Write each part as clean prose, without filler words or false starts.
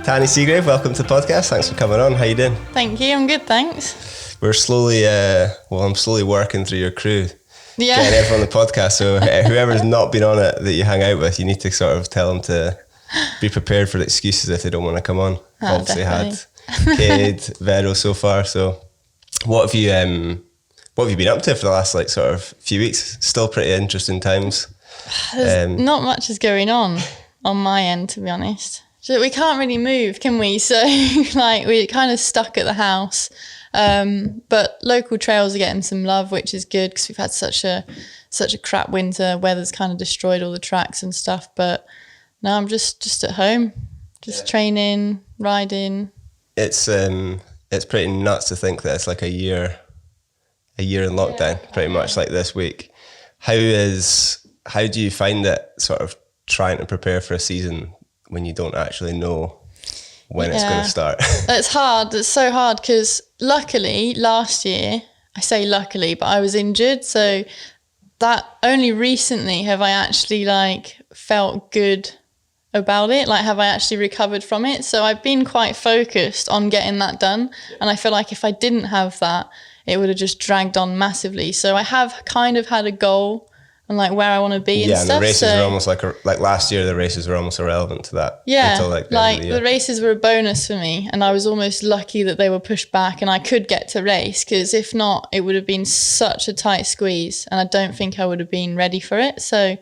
Tahnee Seagrave, welcome to the podcast. Thanks for coming on. How you doing? Thank you. I'm good, thanks. We're slowly, I'm slowly working through your crew. Yeah. Getting everyone on the podcast. So whoever's not been on it that you hang out with, you need to sort of tell them to be prepared for excuses if they don't want to come on. Obviously definitely. had Cade, Vero so far. So what have you been up to for the last sort of few weeks? Still pretty interesting times. There's not much is going on my end, to be honest. So we can't really move, can we? So we're kind of stuck at the house. But local trails are getting some love, which is good because we've had such a crap winter. Weather's kind of destroyed all the tracks and stuff. But now I'm just at home, training, riding. It's pretty nuts to think that it's like a year in lockdown, pretty much like this week. How do you find it sort of trying to prepare for a season when you don't actually know when it's going to start? It's hard. It's so hard because luckily last year, I say luckily, but I was injured. So that only recently have I actually felt good about it. Have I actually recovered from it? So I've been quite focused on getting that done. And I feel like if I didn't have that, it would have just dragged on massively. So I have kind of had a goal and where I want to be and stuff. Yeah, and the races are almost like last year, the races were almost irrelevant to that. Yeah, until the end of the year. The races were a bonus for me, and I was almost lucky that they were pushed back and I could get to race, because if not, it would have been such a tight squeeze and I don't think I would have been ready for it. So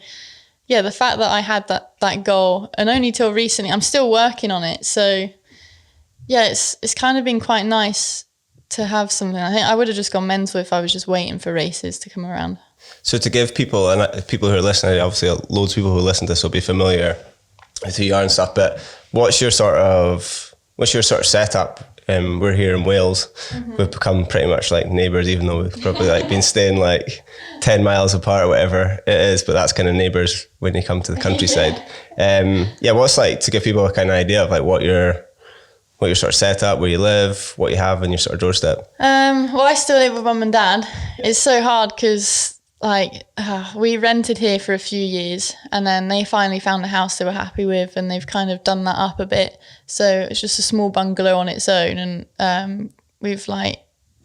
yeah, the fact that I had that goal, and only till recently, I'm still working on it. So yeah, it's kind of been quite nice to have something. I think I would have just gone mental if I was just waiting for races to come around. So to give people, and people who are listening, obviously loads of people who listen to this will be familiar with who you are and stuff, but what's your sort of setup? We're here in Wales. Mm-hmm. We've become pretty much like neighbours, even though we've probably been staying 10 miles apart or whatever it is, but that's kind of neighbours when you come to the countryside. What's to give people a kind of idea of what your sort of setup, where you live, what you have on your sort of doorstep? Well, I still live with mum and dad. It's so hard because we rented here for a few years, and then they finally found a house they were happy with, and they've kind of done that up a bit. So it's just a small bungalow on its own, and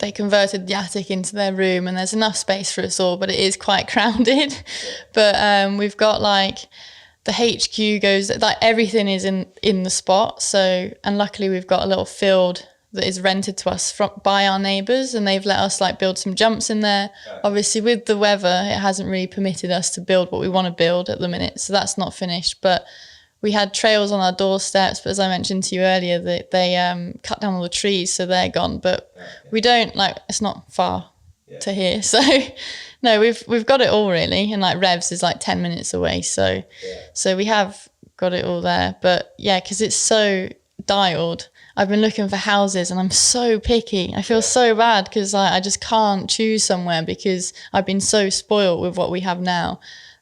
they converted the attic into their room, and there's enough space for us all, but it is quite crowded. But we've got the HQ goes, everything is in the spot. So, and luckily we've got a little field that is rented to us by our neighbours, and they've let us build some jumps in there. Obviously with the weather, it hasn't really permitted us to build what we want to build at the minute, so that's not finished. But we had trails on our doorsteps, but as I mentioned to you earlier, they cut down all the trees, so they're gone. But we don't it's not far to here, so no, we've got it all really. And Revs is 10 minutes away, so we have got it all there. But yeah, because it's so dialed, I've been looking for houses and I'm so picky. I feel so bad because I just can't choose somewhere because I've been so spoiled with what we have now.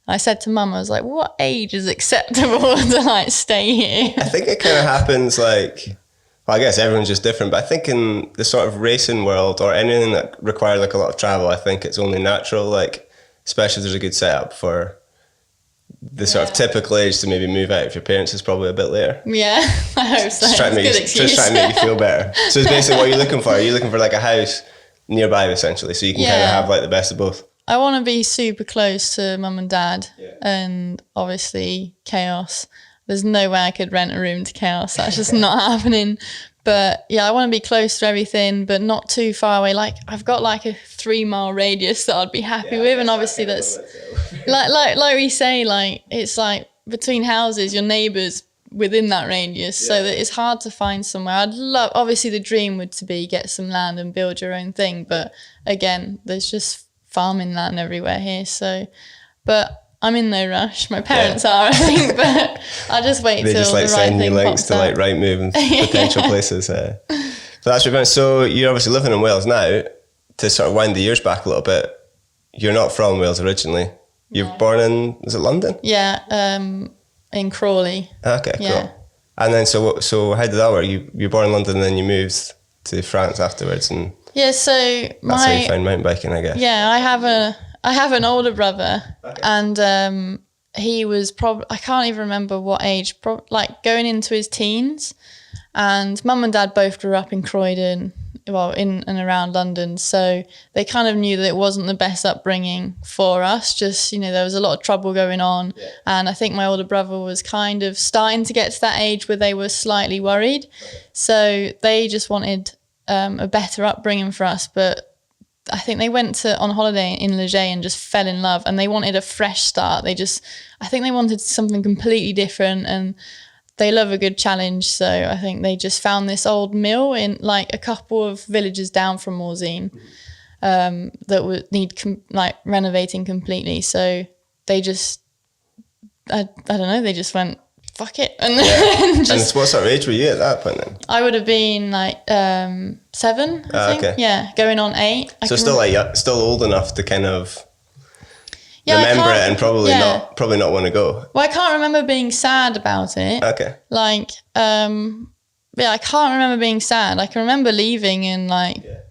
I said to mum, I was like, what age is acceptable to stay here? I think it kind of happens I guess everyone's just different, but I think in the sort of racing world or anything that requires a lot of travel, I think it's only natural, especially if there's a good setup for the sort of typical age to maybe move out if your parents is probably a bit later. Yeah, I hope so. Just trying to make you feel better. So it's basically what you're looking for. Are you looking for a house nearby essentially, so you can kind of have the best of both? I want to be super close to mum and dad, and obviously Chaos. There's no way I could rent a room to Chaos. That's just not happening. But yeah, I want to be close to everything, but not too far away. I've got a 3-mile radius that I'd be happy with, and obviously that's like we say, it's between houses, your neighbours within that radius, so that it's hard to find somewhere. I'd love, obviously the dream would to be get some land and build your own thing, but again, there's just farming land everywhere here. So, but I'm in no rush. My parents are, I think, but I'll just wait till the right thing pops up. They just sending you links to Rightmove and potential places. But that's really fun. So you're obviously living in Wales now. To sort of wind the years back a little bit, you're not from Wales originally. You're born in, is it London? Yeah, in Crawley. Okay, cool. And then so how did that work? You were born in London and then you moved to France afterwards, and so that's how you found mountain biking, I guess. Yeah, I have an older brother, and he was probably, I can't even remember what age, going into his teens, And mum and dad both grew up in Croydon, well, in and around London. So they kind of knew that it wasn't the best upbringing for us. Just, there was a lot of trouble going on. Yeah. And I think my older brother was kind of starting to get to that age where they were slightly worried. So they just wanted a better upbringing for us. But I think they went on holiday in Leger and just fell in love, and they wanted a fresh start. I think they wanted something completely different, and they love a good challenge. So I think they just found this old mill in like a couple of villages down from Morzine that would need renovating completely. So they just, I don't know, they just went, fuck it. And, and what sort of age were you at that point then? I would have been like 7, I think. Okay. Yeah, going on 8. So still old enough to kind of remember it and probably not want to go. Well, I can't remember being sad about it. Okay. Like, I can't remember being sad. I can remember leaving and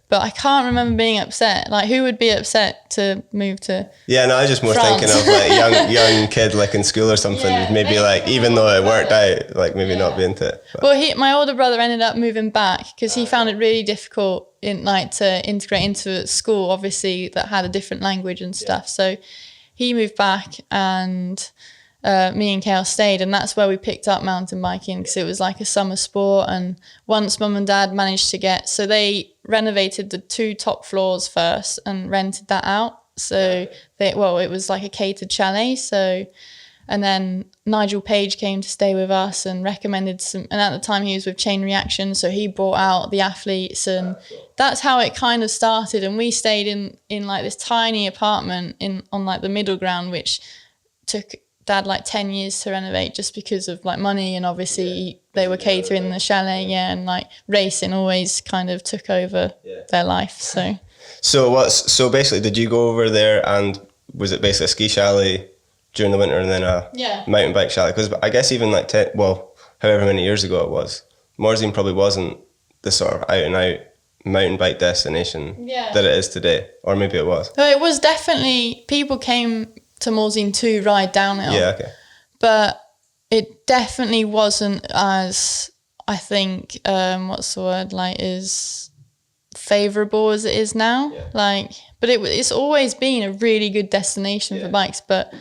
but I can't remember being upset. Like, who would be upset to move to Yeah, no, I was just more France? thinking of like young kid like in school or something. Maybe like, even though it worked out, like maybe not be into it. But. Well, my older brother ended up moving back because he found it really difficult to integrate into a school, obviously, that had a different language and stuff. So he moved back, and me and Kale stayed, and that's where we picked up mountain biking because it was like a summer sport. And once mum and dad managed to so they renovated the 2 top floors first and rented that out. So it was like a catered chalet. So, and then Nigel Page came to stay with us and recommended and at the time he was with Chain Reaction, so he brought out the athletes, and that's how it kind of started. And we stayed in like this tiny apartment on like the middle ground, which took Dad like 10 years to renovate just because of like money, and obviously they were catering the chalet, and like racing always kind of took over their life. So basically, did you go over there, and was it basically a ski chalet during the winter and then a mountain bike chalet? Because I guess even like however many years ago it was, Morzine probably wasn't the sort of out and out mountain bike destination that it is today, or maybe it was. No, it was definitely, people came to Morzine to ride downhill. Yeah, okay. But it definitely wasn't as, I think, as favourable as it is now. Yeah. But it's always been a really good destination for bikes. But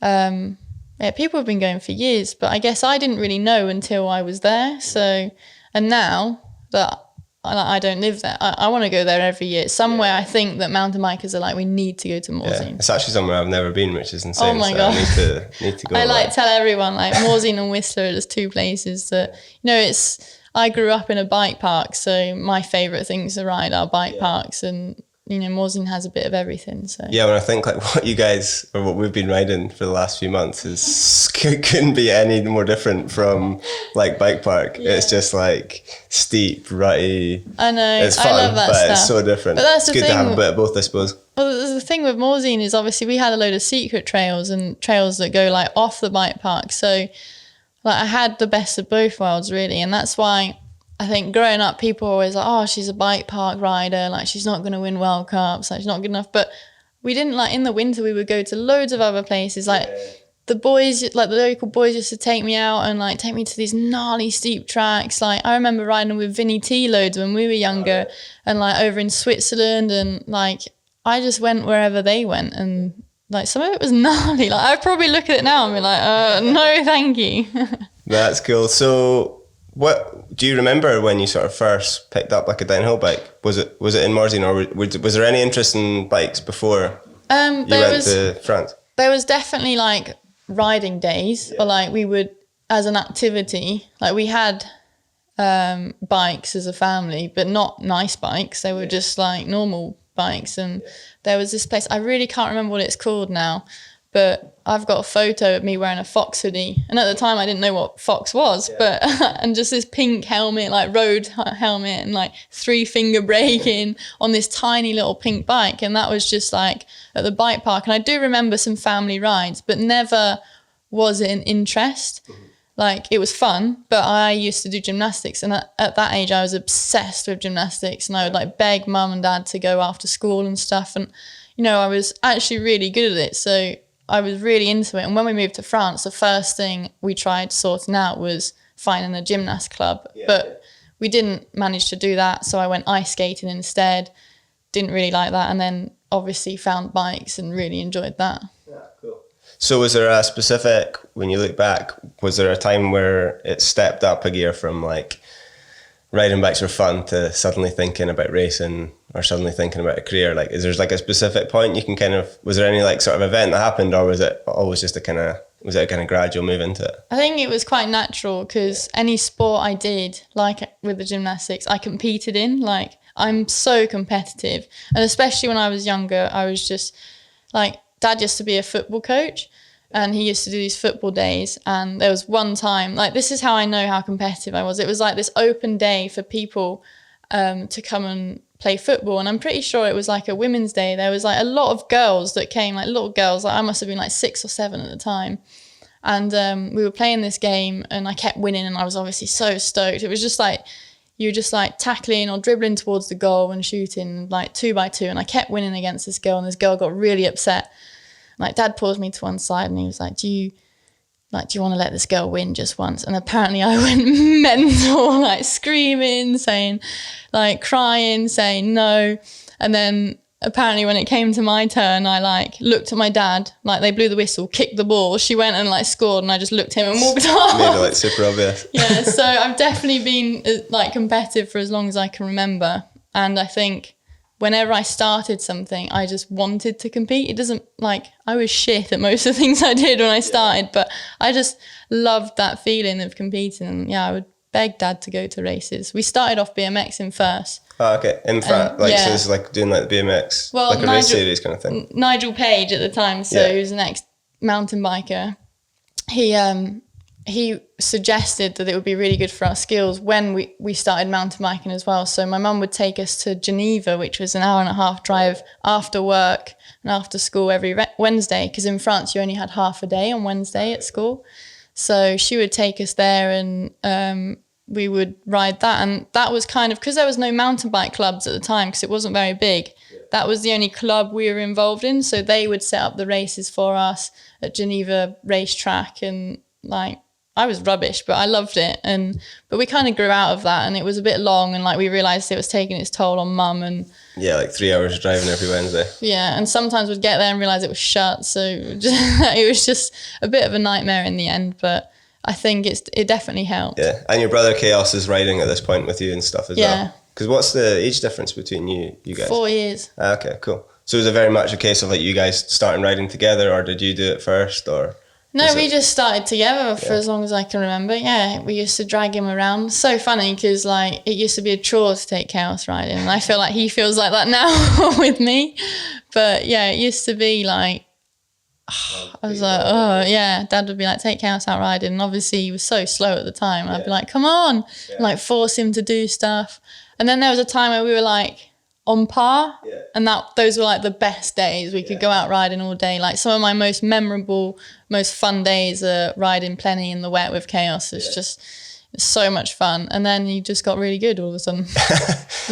people have been going for years. But I guess I didn't really know until I was there. So, and now that I don't live there, I want to go there every year. It's somewhere I think that mountain bikers are like, we need to go to Morzine. Yeah. It's actually somewhere I've never been, which is insane. Oh my God. I need to go. I tell everyone, like, Morzine and Whistler are just 2 places that, I grew up in a bike park, so my favourite things to ride are bike parks, and Morzine has a bit of everything. So yeah, when I think like what you guys or what we've been riding for the last few months couldn't be any more different from like bike park. It's just like steep, rutty. I know. It's fun, I love that but stuff. it's so different. But that's it's good to have a bit of both, I suppose. Well, the thing with Morzine is obviously we had a load of secret trails and trails that go like off the bike park. So like I had the best of both worlds really, and that's why I think growing up, people are always like, oh, she's a bike park rider, like she's not going to win World Cups, like she's not good enough. But we didn't, like in the winter, we would go to loads of other places. Like the boys, like the local boys used to take me out and like take me to these gnarly steep tracks. Like I remember riding with Vinny T loads when we were younger and like over in Switzerland, and like I just went wherever they went, and like some of it was gnarly. Like I'd probably look at it now and be like, no, thank you. That's cool. So what do you remember when you sort of first picked up like a downhill bike? Was it in Morzine, or was there any interest in bikes before you went to France? There was definitely like riding days, or like we would, as an activity, like we had bikes as a family, but not nice bikes. They were just like normal bikes. And there was this place, I really can't remember what it's called now, but I've got a photo of me wearing a Fox hoodie. And at the time I didn't know what Fox was, but and just this pink helmet, like road helmet, and like 3-finger braking on this tiny little pink bike. And that was just like at the bike park. And I do remember some family rides, but never was it an interest. Like it was fun, but I used to do gymnastics. And at that age I was obsessed with gymnastics, and I would like beg mum and dad to go after school and stuff. And, I was actually really good at it. So I was really into it. And when we moved to France, the first thing we tried sorting out was finding a gymnast club. But we didn't manage to do that. So I went ice skating instead. Didn't really like that. And then obviously found bikes and really enjoyed that. Yeah, cool. So was there a specific, when you look back, was there a time where it stepped up a gear from like riding bikes for fun to suddenly thinking about racing or suddenly thinking about a career? Like, is there like a specific point you can kind of, was there any like sort of event that happened, or was it always just a kind of gradual move into it? I think it was quite natural because any sport I did, like with the gymnastics, I competed in. Like, I'm so competitive. And especially when I was younger, I was just like, Dad used to be a football coach and he used to do these football days. And there was one time, like, this is how I know how competitive I was. It was like this open day for people to come and play football. And I'm pretty sure it was like a women's day. There was like a lot of girls that came, like little girls. Like, I must have been like 6 or 7 at the time. And we were playing this game and I kept winning and I was obviously so stoked. It was just like, you were just like tackling or dribbling towards the goal and shooting like 2 by 2. And I kept winning against this girl and this girl got really upset. Like, Dad pulled me to one side and he was like, do you want to let this girl win just once? And apparently I went mental, like screaming, saying, like crying, saying no. And then apparently when it came to my turn, I like looked at my dad, like they blew the whistle, kicked the ball. She went and like scored and I just looked at him and walked off. Made it like super obvious. Yeah, so I've definitely been like competitive for as long as I can remember. And I think whenever I started something, I just wanted to compete. It doesn't, like, I was shit at most of the things I did when I started, but I just loved that feeling of competing. And yeah, I would beg Dad to go to races. We started off BMXing first. Oh, okay. In fact, like, so it's like doing like the BMX, well, like a race series kind of thing. Nigel Page at the time, so he was an ex-mountain biker. He suggested that it would be really good for our skills when we started mountain biking as well. So my mum would take us to Geneva, which was an 1.5-hour drive after work and after school every Wednesday, because in France you only had half a day on Wednesday at school. So she would take us there and we would ride that. And that was kind of, because there was no mountain bike clubs at the time, because it wasn't very big, that was the only club we were involved in. So they would set up the races for us at Geneva racetrack, and like, I was rubbish, but I loved it. But we kind of grew out of that, and it was a bit long, and like we realised it was taking its toll on Mum. And yeah, like 3 hours driving every Wednesday. Yeah, and sometimes we'd get there and realise it was shut, so it was just a bit of a nightmare in the end. But I think it definitely helped. Yeah, and your brother Chaos is riding at this point with you and stuff as well. Because what's the age difference between you guys? 4 years. Okay, cool. So is it very much a case of like you guys starting riding together, or did you do it first, or? No, we just started together for as long as I can remember. Yeah, we used to drag him around. So funny, because like it used to be a chore to take Chaos riding, and I feel like he feels like that now with me. But yeah, it used to be like, I was like, oh yeah, Dad would be like, take Chaos out riding, and obviously he was so slow at the time. I'd be like, come on, and like force him to do stuff. And then there was a time where we were like on par, and those were like the best days. We could go out riding all day. Like some of my most memorable, most fun days are riding plenty in the wet with Chaos. It's just so much fun. And then you just got really good all of a sudden.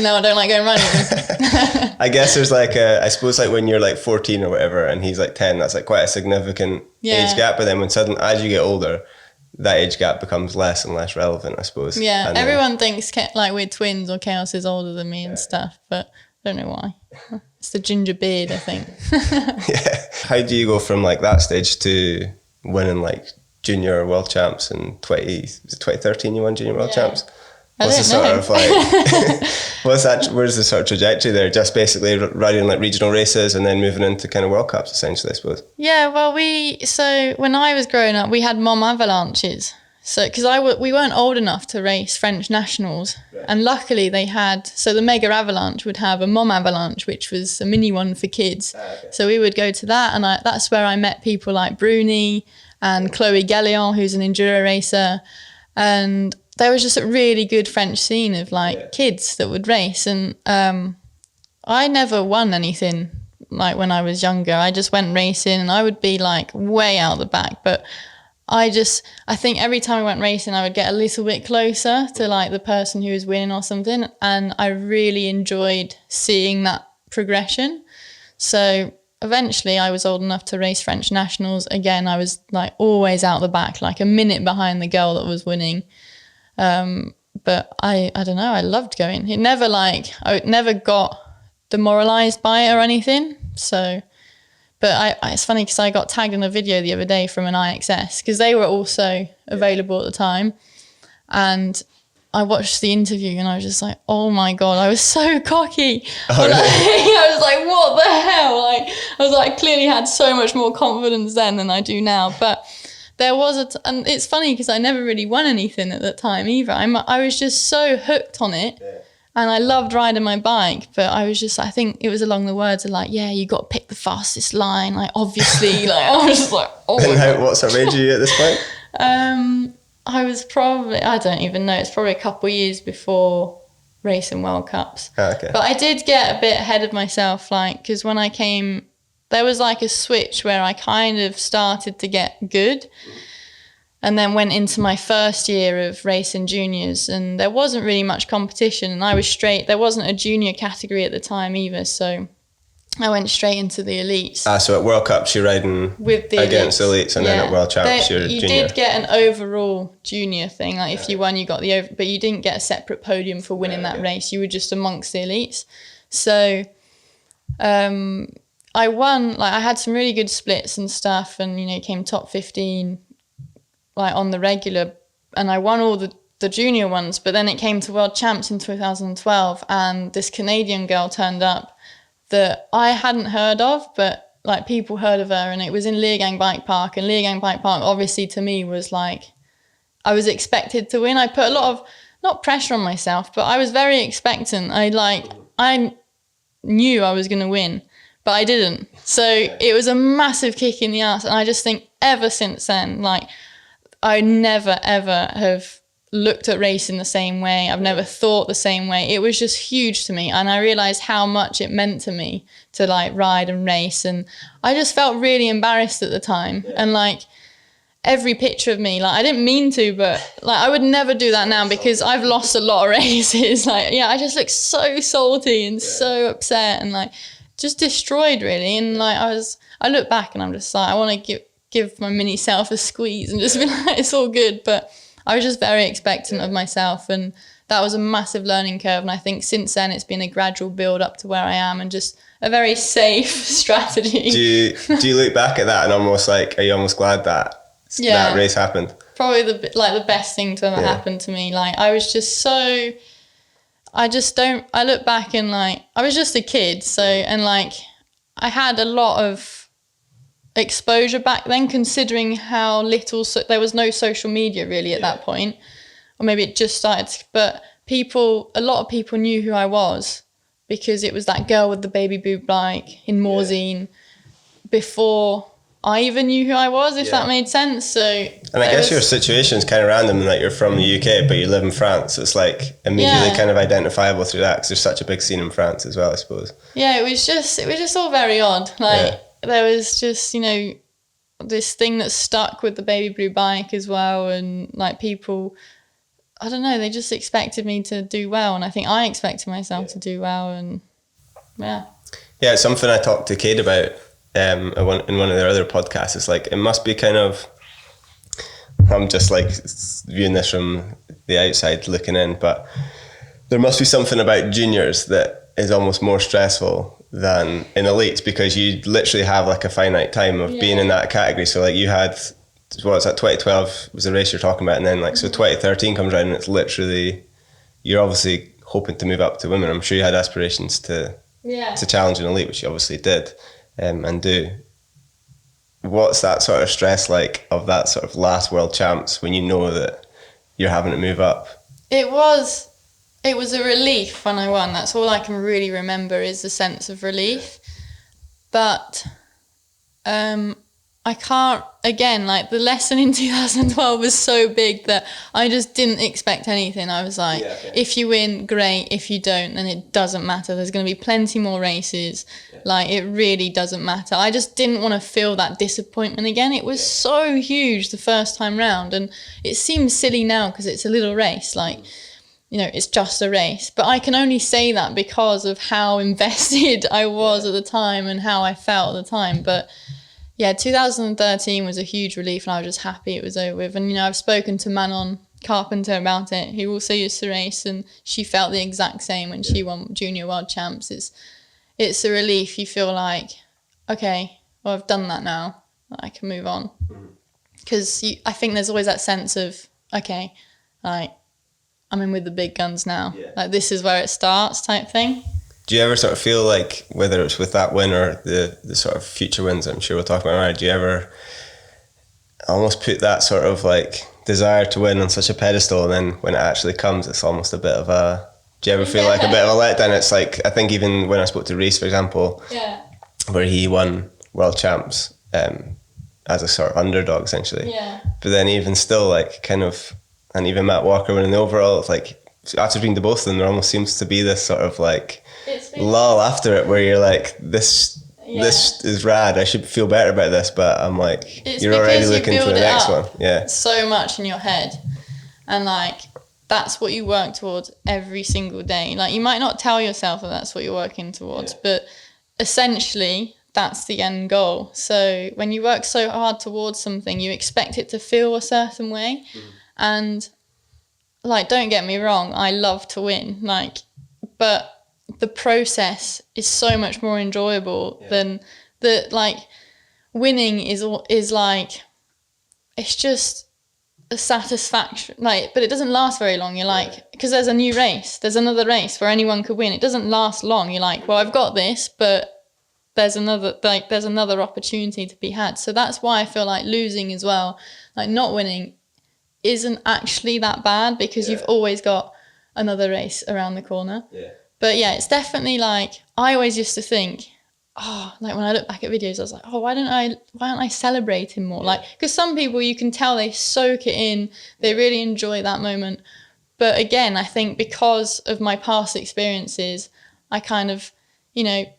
No, I don't like going running. I guess there's like I suppose like when you're like 14 or whatever and he's like 10, that's like quite a significant age gap. But then when suddenly, as you get older, that age gap becomes less and less relevant, I suppose. Yeah, and everyone thinks like we're twins or Chaos is older than me and stuff, but I don't know why. It's the ginger beard, I think. Yeah. How do you go from like that stage to winning like junior world champs in 2013 you won junior world champs? What's the sort of like, where's the sort of trajectory there? Just basically riding like regional races and then moving into kind of World Cups essentially, I suppose. Yeah, well, so when I was growing up, we had mom avalanches. So, because we weren't old enough to race French nationals, and luckily they had, so the Mega Avalanche would have a mom avalanche, which was a mini one for kids. So we would go to that, and that's where I met people like Bruni and Chloe Gallion, who's an enduro racer, and there was just a really good French scene of like kids that would race. And I never won anything like when I was younger. I just went racing and I would be like way out the back. But I think every time I went racing, I would get a little bit closer to like the person who was winning or something. And I really enjoyed seeing that progression. So eventually I was old enough to race French nationals. Again, I was like always out the back, like a minute behind the girl that was winning. But I don't know, I loved going. It never I never got demoralized by it or anything. So, but it's funny because I got tagged in a video the other day from an IXS because they were also available at the time. And I watched the interview and I was just like, oh my God, I was so cocky. Oh, really? I was like, what the hell? I was like, I clearly had so much more confidence then than I do now. But there was and it's funny because I never really won anything at that time either. I was just so hooked on it. Yeah. And I loved riding my bike, but I was just, I think it was along the words of like, yeah, you got to pick the fastest line. Like, obviously, I was just like, oh. And what sort of age are you at this point? I was probably, I don't even know, it's probably a couple of years before racing World Cups. Oh, okay. But I did get a bit ahead of myself, because when I came, there was like a switch where I kind of started to get good and then went into my first year of racing juniors, and there wasn't really much competition, and I was straight, there wasn't a junior category at the time either, so I went straight into the elites. So at World Cups you're riding with the against elites, and then at World Champs you're you junior. Did get an overall junior thing, like if you won you got the over, but you didn't get a separate podium for winning that race, you were just amongst the elites. So I won, I had some really good splits and stuff, and came top 15 on the regular, and I won all the junior ones, but then it came to World Champs in 2012 and this Canadian girl turned up that I hadn't heard of, but people heard of her, and it was in Leergang Bike Park, and Leergang Bike Park obviously to me was I was expected to win. I put a lot of, not pressure on myself, but I was very expectant. I knew I was going to win, but I didn't. So it was a massive kick in the ass, and I just think ever since then, I never ever have looked at racing the same way. I've never thought the same way. It was just huge to me, and I realized how much it meant to me to ride and race, and I just felt really embarrassed at the time. And every picture of me, I didn't mean to, but I would never do that now because I've lost a lot of races. I just look so salty and so upset and just destroyed really. And I look back and I'm just I want to give my mini self a squeeze and just be it's all good. But I was just very expectant of myself, and that was a massive learning curve. And I think since then it's been a gradual build up to where I am, and just a very safe strategy. Do you look back at that and almost are you almost glad that that race happened? Probably the best thing to ever happen to me. I was just so, I look back and I was just a kid. So, and I had a lot of exposure back then, considering how little, there was no social media really at that point, or maybe it just started, but a lot of people knew who I was because it was that girl with the baby boob bike in Morzine before I even knew who I was, if that made sense. So, and I guess your situation is kind of random in that you're from the UK but you live in France. It's immediately kind of identifiable through that because there's such a big scene in France as well, I suppose. Yeah, it was just all very odd. There was just, this thing that stuck with the baby blue bike as well. And people, I don't know, they just expected me to do well. And I think I expected myself to do well. And yeah, it's something I talked to Kate about in one of their other podcasts. It's it must be kind of, I'm just viewing this from the outside looking in, but there must be something about juniors that is almost more stressful than in elites, because you literally have a finite time of being in that category. So you had, 2012 was the race you're talking about, and then so 2013 comes around and it's literally, you're obviously hoping to move up to women. I'm sure you had aspirations to challenge an elite, which you obviously did and do. What's that sort of stress of that sort of last World Champs when you know that you're having to move up? It was a relief when I won. That's all I can really remember is the sense of relief. But I can't, again, the lesson in 2012 was so big that I just didn't expect anything. I was if you win, great. If you don't, then it doesn't matter. There's going to be plenty more races. It really doesn't matter. I just didn't want to feel that disappointment again. It was so huge the first time round, and it seems silly now because it's a little race. It's just a race. But I can only say that because of how invested I was at the time and how I felt at the time. But yeah, 2013 was a huge relief, and I was just happy it was over with. And, I've spoken to Manon Carpenter about it, who also used to race, and she felt the exact same when she won junior world champs. It's a relief. You feel like, okay, well, I've done that now. I can move on. Because I think there's always that sense of, okay, like, I'm in with the big guns now. Yeah. Like, this is where it starts type thing. Do you ever sort of feel like, whether it's with that win or the sort of future wins I'm sure we'll talk about now, do you ever almost put that sort of like desire to win on such a pedestal, and then when it actually comes, it's almost a bit of a... Do you ever feel like a bit of a letdown? It's like, I think even when I spoke to Reese, for example, where he won world champs as a sort of underdog, essentially. Yeah. But then even still, like, kind of... And even Matt Walker winning the overall, it's like, after being to both of them, there almost seems to be this sort of like lull after it where you're like, this is rad, I should feel better about this, but I'm like, you're already looking to the next one. Yeah. So much in your head. And like, that's what you work towards every single day. Like, you might not tell yourself that that's what you're working towards, but essentially that's the end goal. So when you work so hard towards something, you expect it to feel a certain way. And like, don't get me wrong, I love to win, like, but the process is so much more enjoyable than like, winning is like, it's just a satisfaction, like, but it doesn't last very long. You're like, because there's a new race, there's another race where anyone could win. It doesn't last long. You're like, well, I've got this, but there's another opportunity to be had. So that's why I feel like losing as well, like not winning, isn't actually that bad, because you've always got another race around the corner. But yeah, it's definitely like, I always used to think, like when I look back at videos, I was like, why don't I celebrate him more? Like, because some people, you can tell they soak it in, they really enjoy that moment. But again, I think because of my past experiences, I kind of,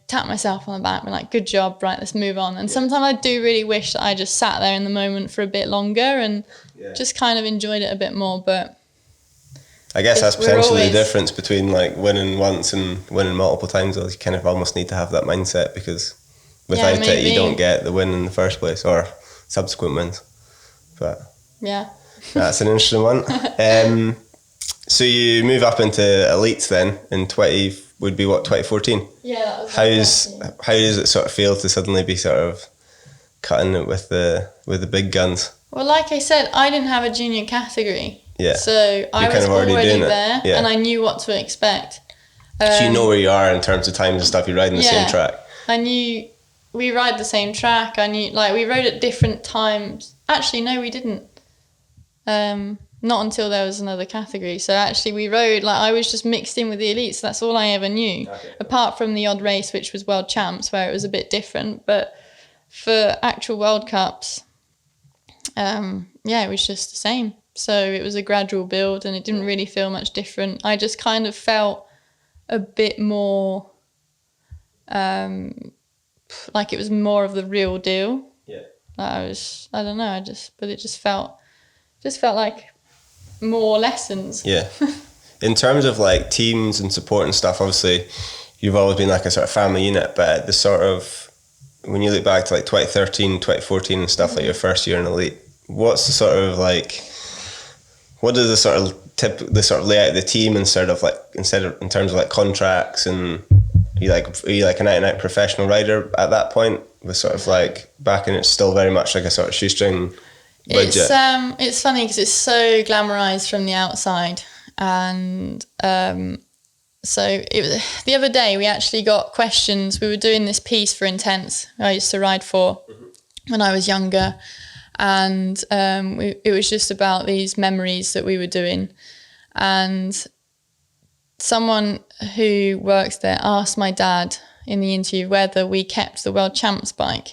tap myself on the back and like, good job, right, let's move on. And sometimes I do really wish that I just sat there in the moment for a bit longer and just kind of enjoyed it a bit more. But I guess that's potentially the difference between like winning once and winning multiple times. You kind of almost need to have that mindset, because without it, you don't get the win in the first place or subsequent wins. But yeah, that's an interesting one. So you move up into elites then in 2014? Yeah, that was how does it sort of feel to suddenly be sort of cutting it with the big guns? Well, like I said, I didn't have a junior category. Yeah. So I was already there, and I knew what to expect. So you know where you are in terms of times and stuff. You're riding the same track. I knew we ride the same track. I knew, like, we rode at different times. Actually, no, we didn't. Not until there was another category. So actually we rode, like, I was just mixed in with the elites. That's all I ever knew. Okay. Apart from the odd race, which was World Champs, where it was a bit different. But for actual World Cups, it was just the same. So it was a gradual build, and it didn't really feel much different. I just kind of felt a bit more like it was more of the real deal. Yeah. I don't know, but it just felt like more lessons. Yeah. In terms of like teams and support and stuff, obviously you've always been like a sort of family unit, but the sort of, when you look back to like 2013, 2014 and stuff, like your first year in elite, what's the sort of like, what does the sort of layout of the team and sort of like, in terms of like contracts, and are you like an out and out professional rider at that point, with sort of like back in, it's still very much like a sort of shoestring budget? It's funny because it's so glamorized from the outside, and so it was, the other day we actually got questions. We were doing this piece for Intense, I used to ride for when I was younger, and it was just about these memories that we were doing, and someone who works there asked my dad in the interview whether we kept the World Champs bike.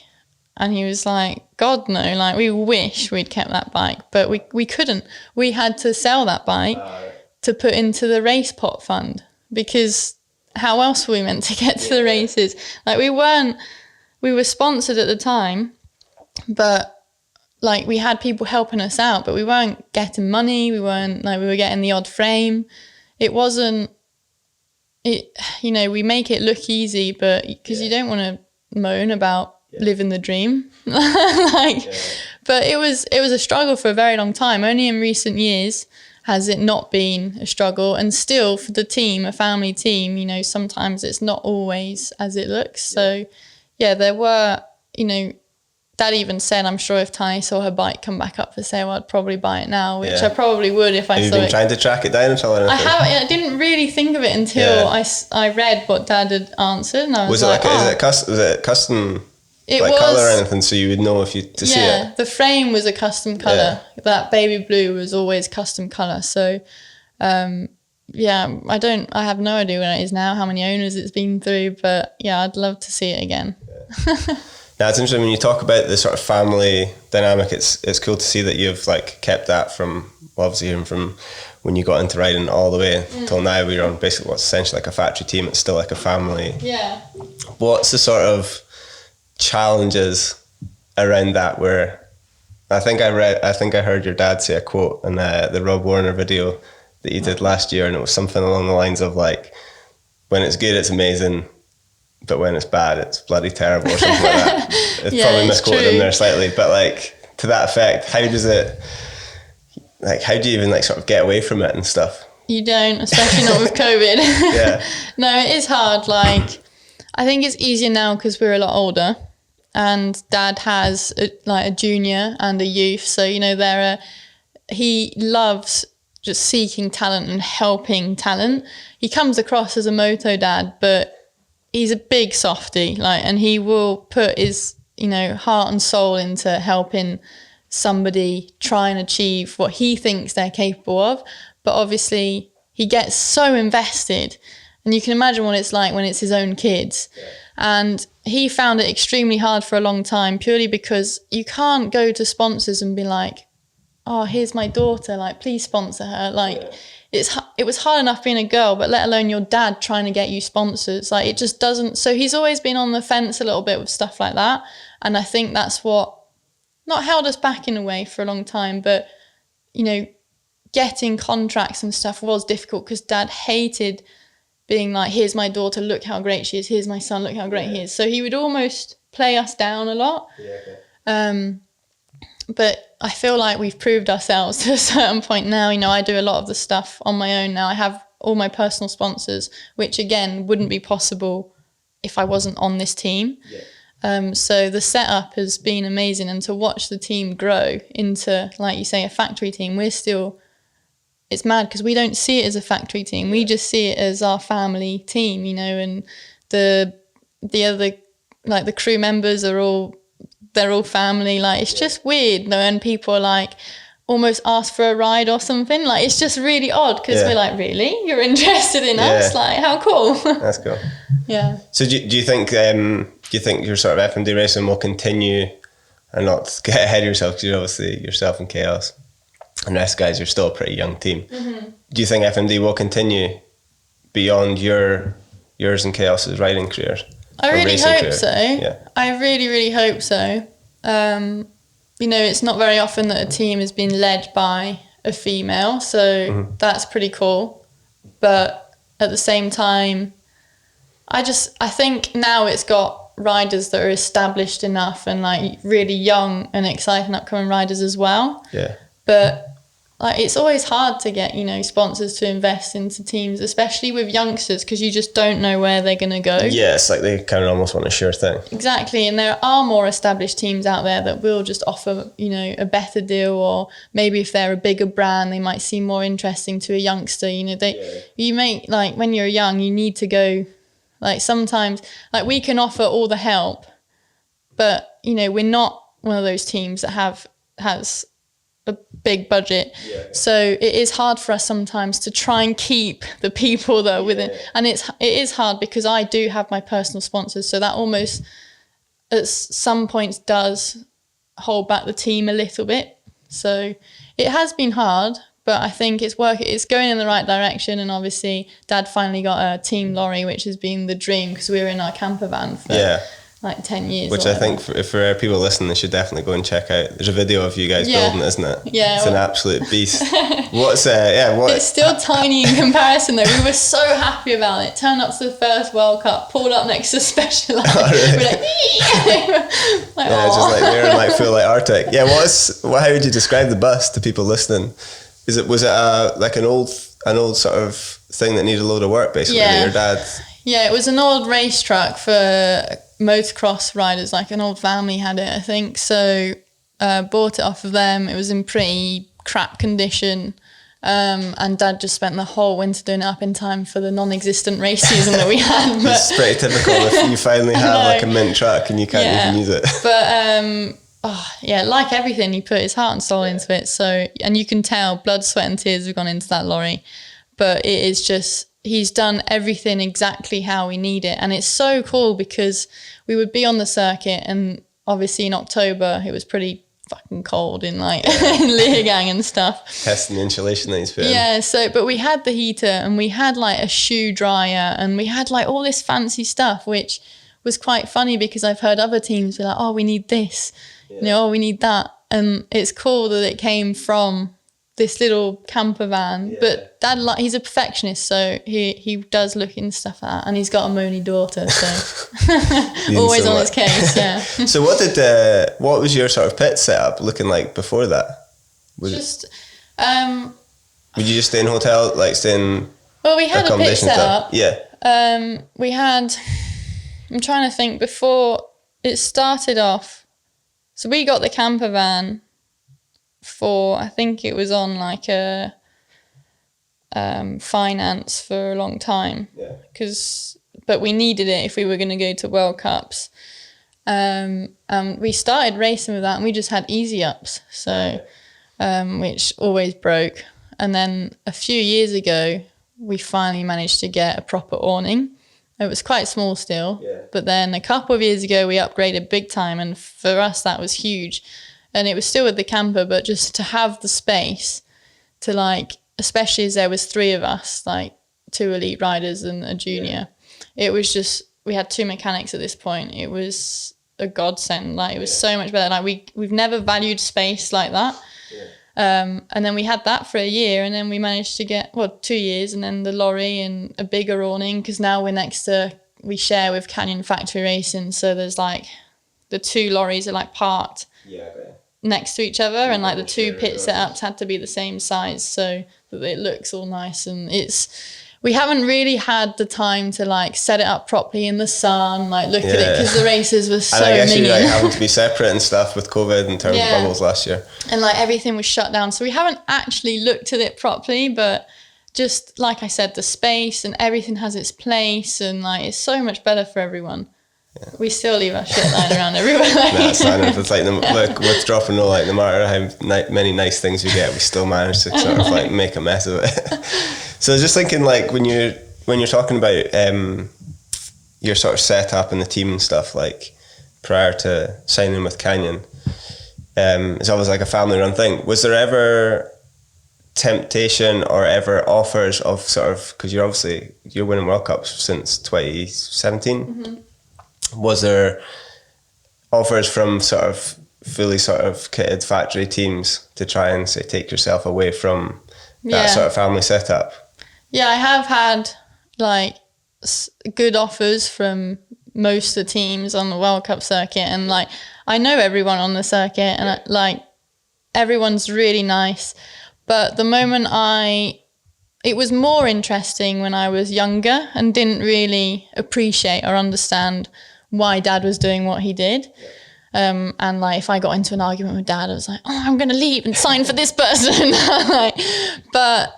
And he was like, God, no, like, we wish we'd kept that bike, but we couldn't. We had to sell that bike to put into the race pot fund, because how else were we meant to get to the races? Like, we were sponsored at the time, but like, we had people helping us out, but we weren't getting money. We were getting the odd frame. It wasn't, we make it look easy, but because you don't want to moan about living the dream, but it was a struggle for a very long time. Only in recent years has it not been a struggle. And still for the team, a family team, you know, sometimes it's not always as it looks. So yeah, there were, you know, Dad even said, I'm sure if Tahnee saw her bike come back up for sale, I'd probably buy it now, which I probably would if I saw it. Have you been trying to track it down at all? I didn't really think of it until I read what Dad had answered, and I was like, was it custom colour or anything, so you would know if you see it? Yeah, the frame was a custom colour. That baby blue was always custom colour. So, I have no idea where it is now, how many owners it's been through, but yeah, I'd love to see it again. Yeah. Now it's interesting when you talk about the sort of family dynamic. It's cool to see that you've like kept that from obviously even from when you got into riding all the way until now. We're on basically what's essentially like a factory team. It's still like a family. Yeah. What's the sort of challenges around that? Where I think I heard your dad say a quote in the Rob Warner video that you did last year, and it was something along the lines of like, when it's good, it's amazing, but when it's bad, it's bloody terrible, or something like that. It's probably misquoted him there slightly, but like to that effect, how do you even like sort of get away from it and stuff? You don't, especially not with COVID. Yeah. No, it is hard. Like, I think it's easier now because we're a lot older, and Dad has a junior and a youth. So, you know, he loves just seeking talent and helping talent. He comes across as a moto dad, but he's a big softie, and he will put his, you know, heart and soul into helping somebody try and achieve what he thinks they're capable of. But obviously he gets so invested, and you can imagine what it's like when it's his own kids. Yeah. And he found it extremely hard for a long time, purely because you can't go to sponsors and be like, oh, here's my daughter, like, please sponsor her. Like, it was hard enough being a girl, but let alone your dad trying to get you sponsors. Like, it just doesn't. So he's always been on the fence a little bit with stuff like that. And I think that's what not held us back in a way for a long time, but, you know, getting contracts and stuff was difficult because Dad hated being like, here's my daughter, look how great she is. Here's my son, look how great he is. So he would almost play us down a lot. Yeah, okay. But I feel like we've proved ourselves to a certain point now. You know, I do a lot of the stuff on my own now. I have all my personal sponsors, which again wouldn't be possible if I wasn't on this team. Yeah. So the setup has been amazing, and to watch the team grow into, like you say, a factory team. It's mad because we don't see it as a factory team. We just see it as our family team, you know, and the other, like the crew members they're all family. Like, it's just weird though, and people are like almost ask for a ride or something. Like, it's just really odd because we're like, really? You're interested in us? Like, how cool. That's cool. Yeah. So do you think your sort of FMD racing will continue, and not get ahead of yourself, because you're obviously yourself and Chaos and the rest guys, you're still a pretty young team. Mm-hmm. Do you think FMD will continue beyond yours and Chaos's riding careers? I really hope so. Yeah. I really, really hope so. You know, it's not very often that a team has been led by a female, so that's pretty cool. But at the same time, I think now it's got riders that are established enough and like really young and exciting upcoming riders as well. Yeah. But like, it's always hard to get, you know, sponsors to invest into teams, especially with youngsters, because you just don't know where they're going to go. Yeah, it's like they kind of almost want a sure thing. Exactly. And there are more established teams out there that will just offer, you know, a better deal, or maybe if they're a bigger brand, they might seem more interesting to a youngster. You know, you make, like, when you're young, you need to go, like, sometimes, like, we can offer all the help, but, you know, we're not one of those teams that has a big budget. Yeah. So it is hard for us sometimes to try and keep the people that are within, and it is hard because I do have my personal sponsors, so that almost at some points does hold back the team a little bit. So it has been hard, but I think it's going in the right direction. And obviously Dad finally got a team lorry, which has been the dream, because we were in our camper van for like 10 years. Which I think for people listening, they should definitely go and check out. There's a video of you guys building it, isn't it? Yeah. It's an absolute beast. It's still tiny in comparison though. We were so happy about it. Turned up to the first World Cup, pulled up next to Specialized. Oh, really? We're like, it's just like we're in like full like Arctic. Yeah, how would you describe the bus to people listening? Was it like an old sort of thing that needed a load of work, basically? Yeah. That your dad. Yeah, it was an old race truck for motocross riders. Like an old family had it, I think. So bought it off of them. It was in pretty crap condition. And Dad just spent the whole winter doing it up in time for the non-existent race season that we had. But it's pretty typical if you finally have like a mint truck and you can't even use it. But like everything, he put his heart and soul into it. So, and you can tell blood, sweat and tears have gone into that lorry. But it is just, he's done everything exactly how we need it. And it's so cool because we would be on the circuit, and obviously in October it was pretty fucking cold in like Leogang and stuff. Testing the insulation that he's put in. Yeah, so but we had the heater, and we had like a shoe dryer, and we had like all this fancy stuff, which was quite funny because I've heard other teams be like, oh, we need this, we need that. And it's cool that it came from this little camper van. Yeah. But Dad, he's a perfectionist, so he does look into stuff like that, and he's got a moany daughter, so always on his case. Yeah. So what was your sort of pit setup looking like before that? Would you just stay in hotel, like stay in? Well, we had a pit setup. Yeah. We had. I'm trying to think. Before it started off, so we got the camper van for, I think it was on like a finance for a long time, but we needed it if we were going to go to World Cups. We started racing with that, and we just had easy ups, so which always broke. And then a few years ago, we finally managed to get a proper awning. It was quite small still, but then a couple of years ago, we upgraded big time, and for us that was huge. And it was still with the camper, but just to have the space to like, especially as there was 3 of us, like 2 elite riders and a junior, it was just, we had 2 mechanics at this point. It was a godsend. Like it was so much better. Like we've never valued space like that. And then we had that for a year, and then we managed to get 2 years, and then the lorry and a bigger awning, because now we share with Canyon Factory Racing, so there's like the 2 lorries are like parked next to each other, and like the 2 pit setups had to be the same size so that it looks all nice. And we haven't really had the time to like set it up properly in the sun, like look at it, because the races were so and I guess minging. you like having to be separate and stuff with COVID in terms of bubbles last year, and like everything was shut down, so we haven't actually looked at it properly. But just like I said, the space and everything has its place, and like it's so much better for everyone. We still leave our shit lying around everywhere. That's fine. It's like look, with drop and roll, like no matter how many nice things we get, we still manage to sort of like make a mess of it. So I was just thinking, like when you're talking about your sort of setup and the team and stuff, like prior to signing with Canyon, it's always like a family run thing. Was there ever temptation or ever offers of sort of, because you're winning World Cups since 2017? Mm-hmm. Was there offers from sort of fully sort of kitted factory teams to try and say take yourself away from that sort of family setup? Yeah, I have had like good offers from most of the teams on the World Cup circuit, and like I know everyone on the circuit, and like everyone's really nice. But the moment it was more interesting when I was younger and didn't really appreciate or understand why Dad was doing what he did. And like if I got into an argument with Dad, I was like, oh, I'm going to leave and sign for this person. But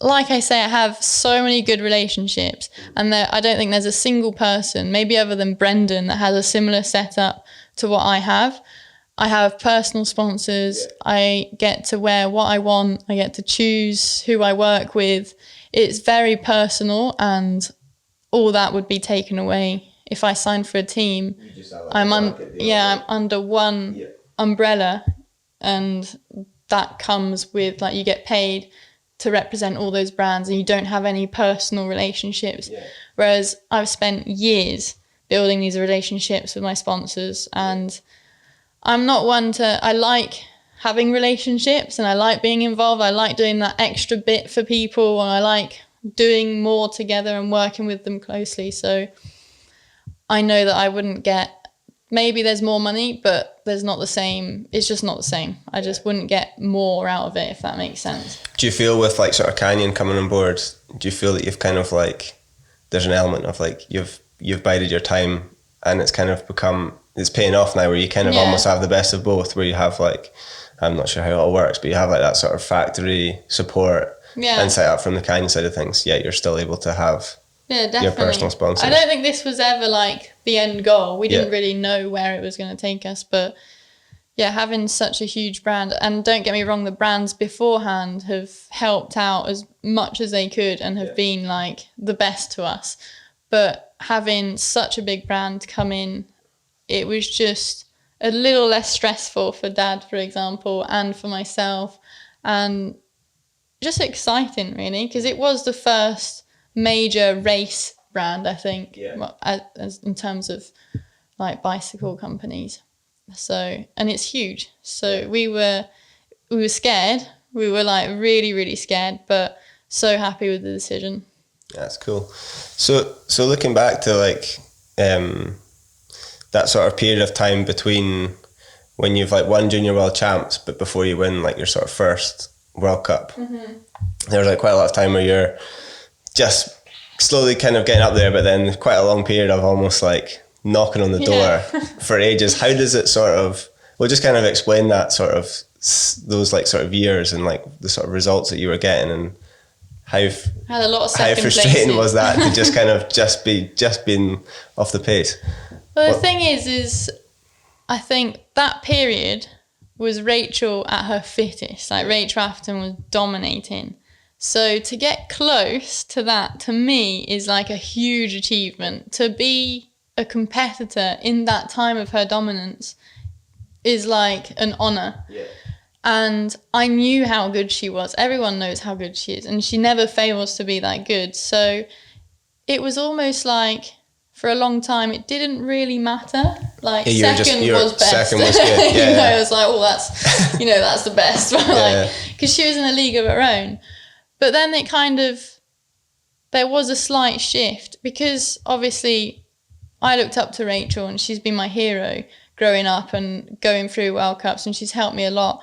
like I say, I have so many good relationships, and I don't think there's a single person, maybe other than Brendan, that has a similar setup to what I have. I have personal sponsors. I get to wear what I want. I get to choose who I work with. It's very personal, and all that would be taken away if I signed for a team. I'm under one umbrella, and that comes with like you get paid to represent all those brands, and you don't have any personal relationships. Whereas I've spent years building these relationships with my sponsors, and I'm not one I like having relationships, and I like being involved. I like doing that extra bit for people, and I like doing more together and working with them closely. So I know that I wouldn't get maybe there's more money, but there's not the same. It's just not the same. I just wouldn't get more out of it, if that makes sense. Do you feel with like sort of Canyon coming on board, do you feel that you've kind of like, there's an element of like you've bided your time and it's kind of become, it's paying off now, where you kind of almost have the best of both, where you have like, I'm not sure how it all works, but you have like that sort of factory support and set up from the Canyon side of things, yet you're still able to have your personal sponsors. I don't think this was ever like the end goal. We didn't really know where it was going to take us, but yeah, having such a huge brand, and don't get me wrong, the brands beforehand have helped out as much as they could and have been like the best to us. But having such a big brand come in, it was just a little less stressful for Dad, for example, and for myself, and just exciting really, because it was the first major race brand, I think, as in terms of like bicycle companies. So, and it's huge. So we were scared. We were like really, really scared, but so happy with the decision. That's cool. So looking back to like that sort of period of time between when you've like won Junior World Champs, but before you win like your sort of first World Cup, there's like quite a lot of time where you're just slowly kind of getting up there, but then quite a long period of almost like knocking on the door for ages. How does it sort of, well, just kind of explain that sort of, those like sort of years and like the sort of results that you were getting, and how had a lot of how frustrating was that to just kind of just being off the pace? Well, the thing is I think that period was Rachel at her fittest. Like Rachel Afton was dominating. So to get close to that, to me, is like a huge achievement. To be a competitor in that time of her dominance is like an honour. Yeah. And I knew how good she was. Everyone knows how good she is. And she never fails to be that good. So it was almost like, for a long time, it didn't really matter. Like, second was best. Second was good. Yeah, it was like, oh, that's, that's the best. Because she was in a league of her own. But then it kind of, there was a slight shift, because obviously I looked up to Rachel and she's been my hero growing up and going through World Cups, and she's helped me a lot.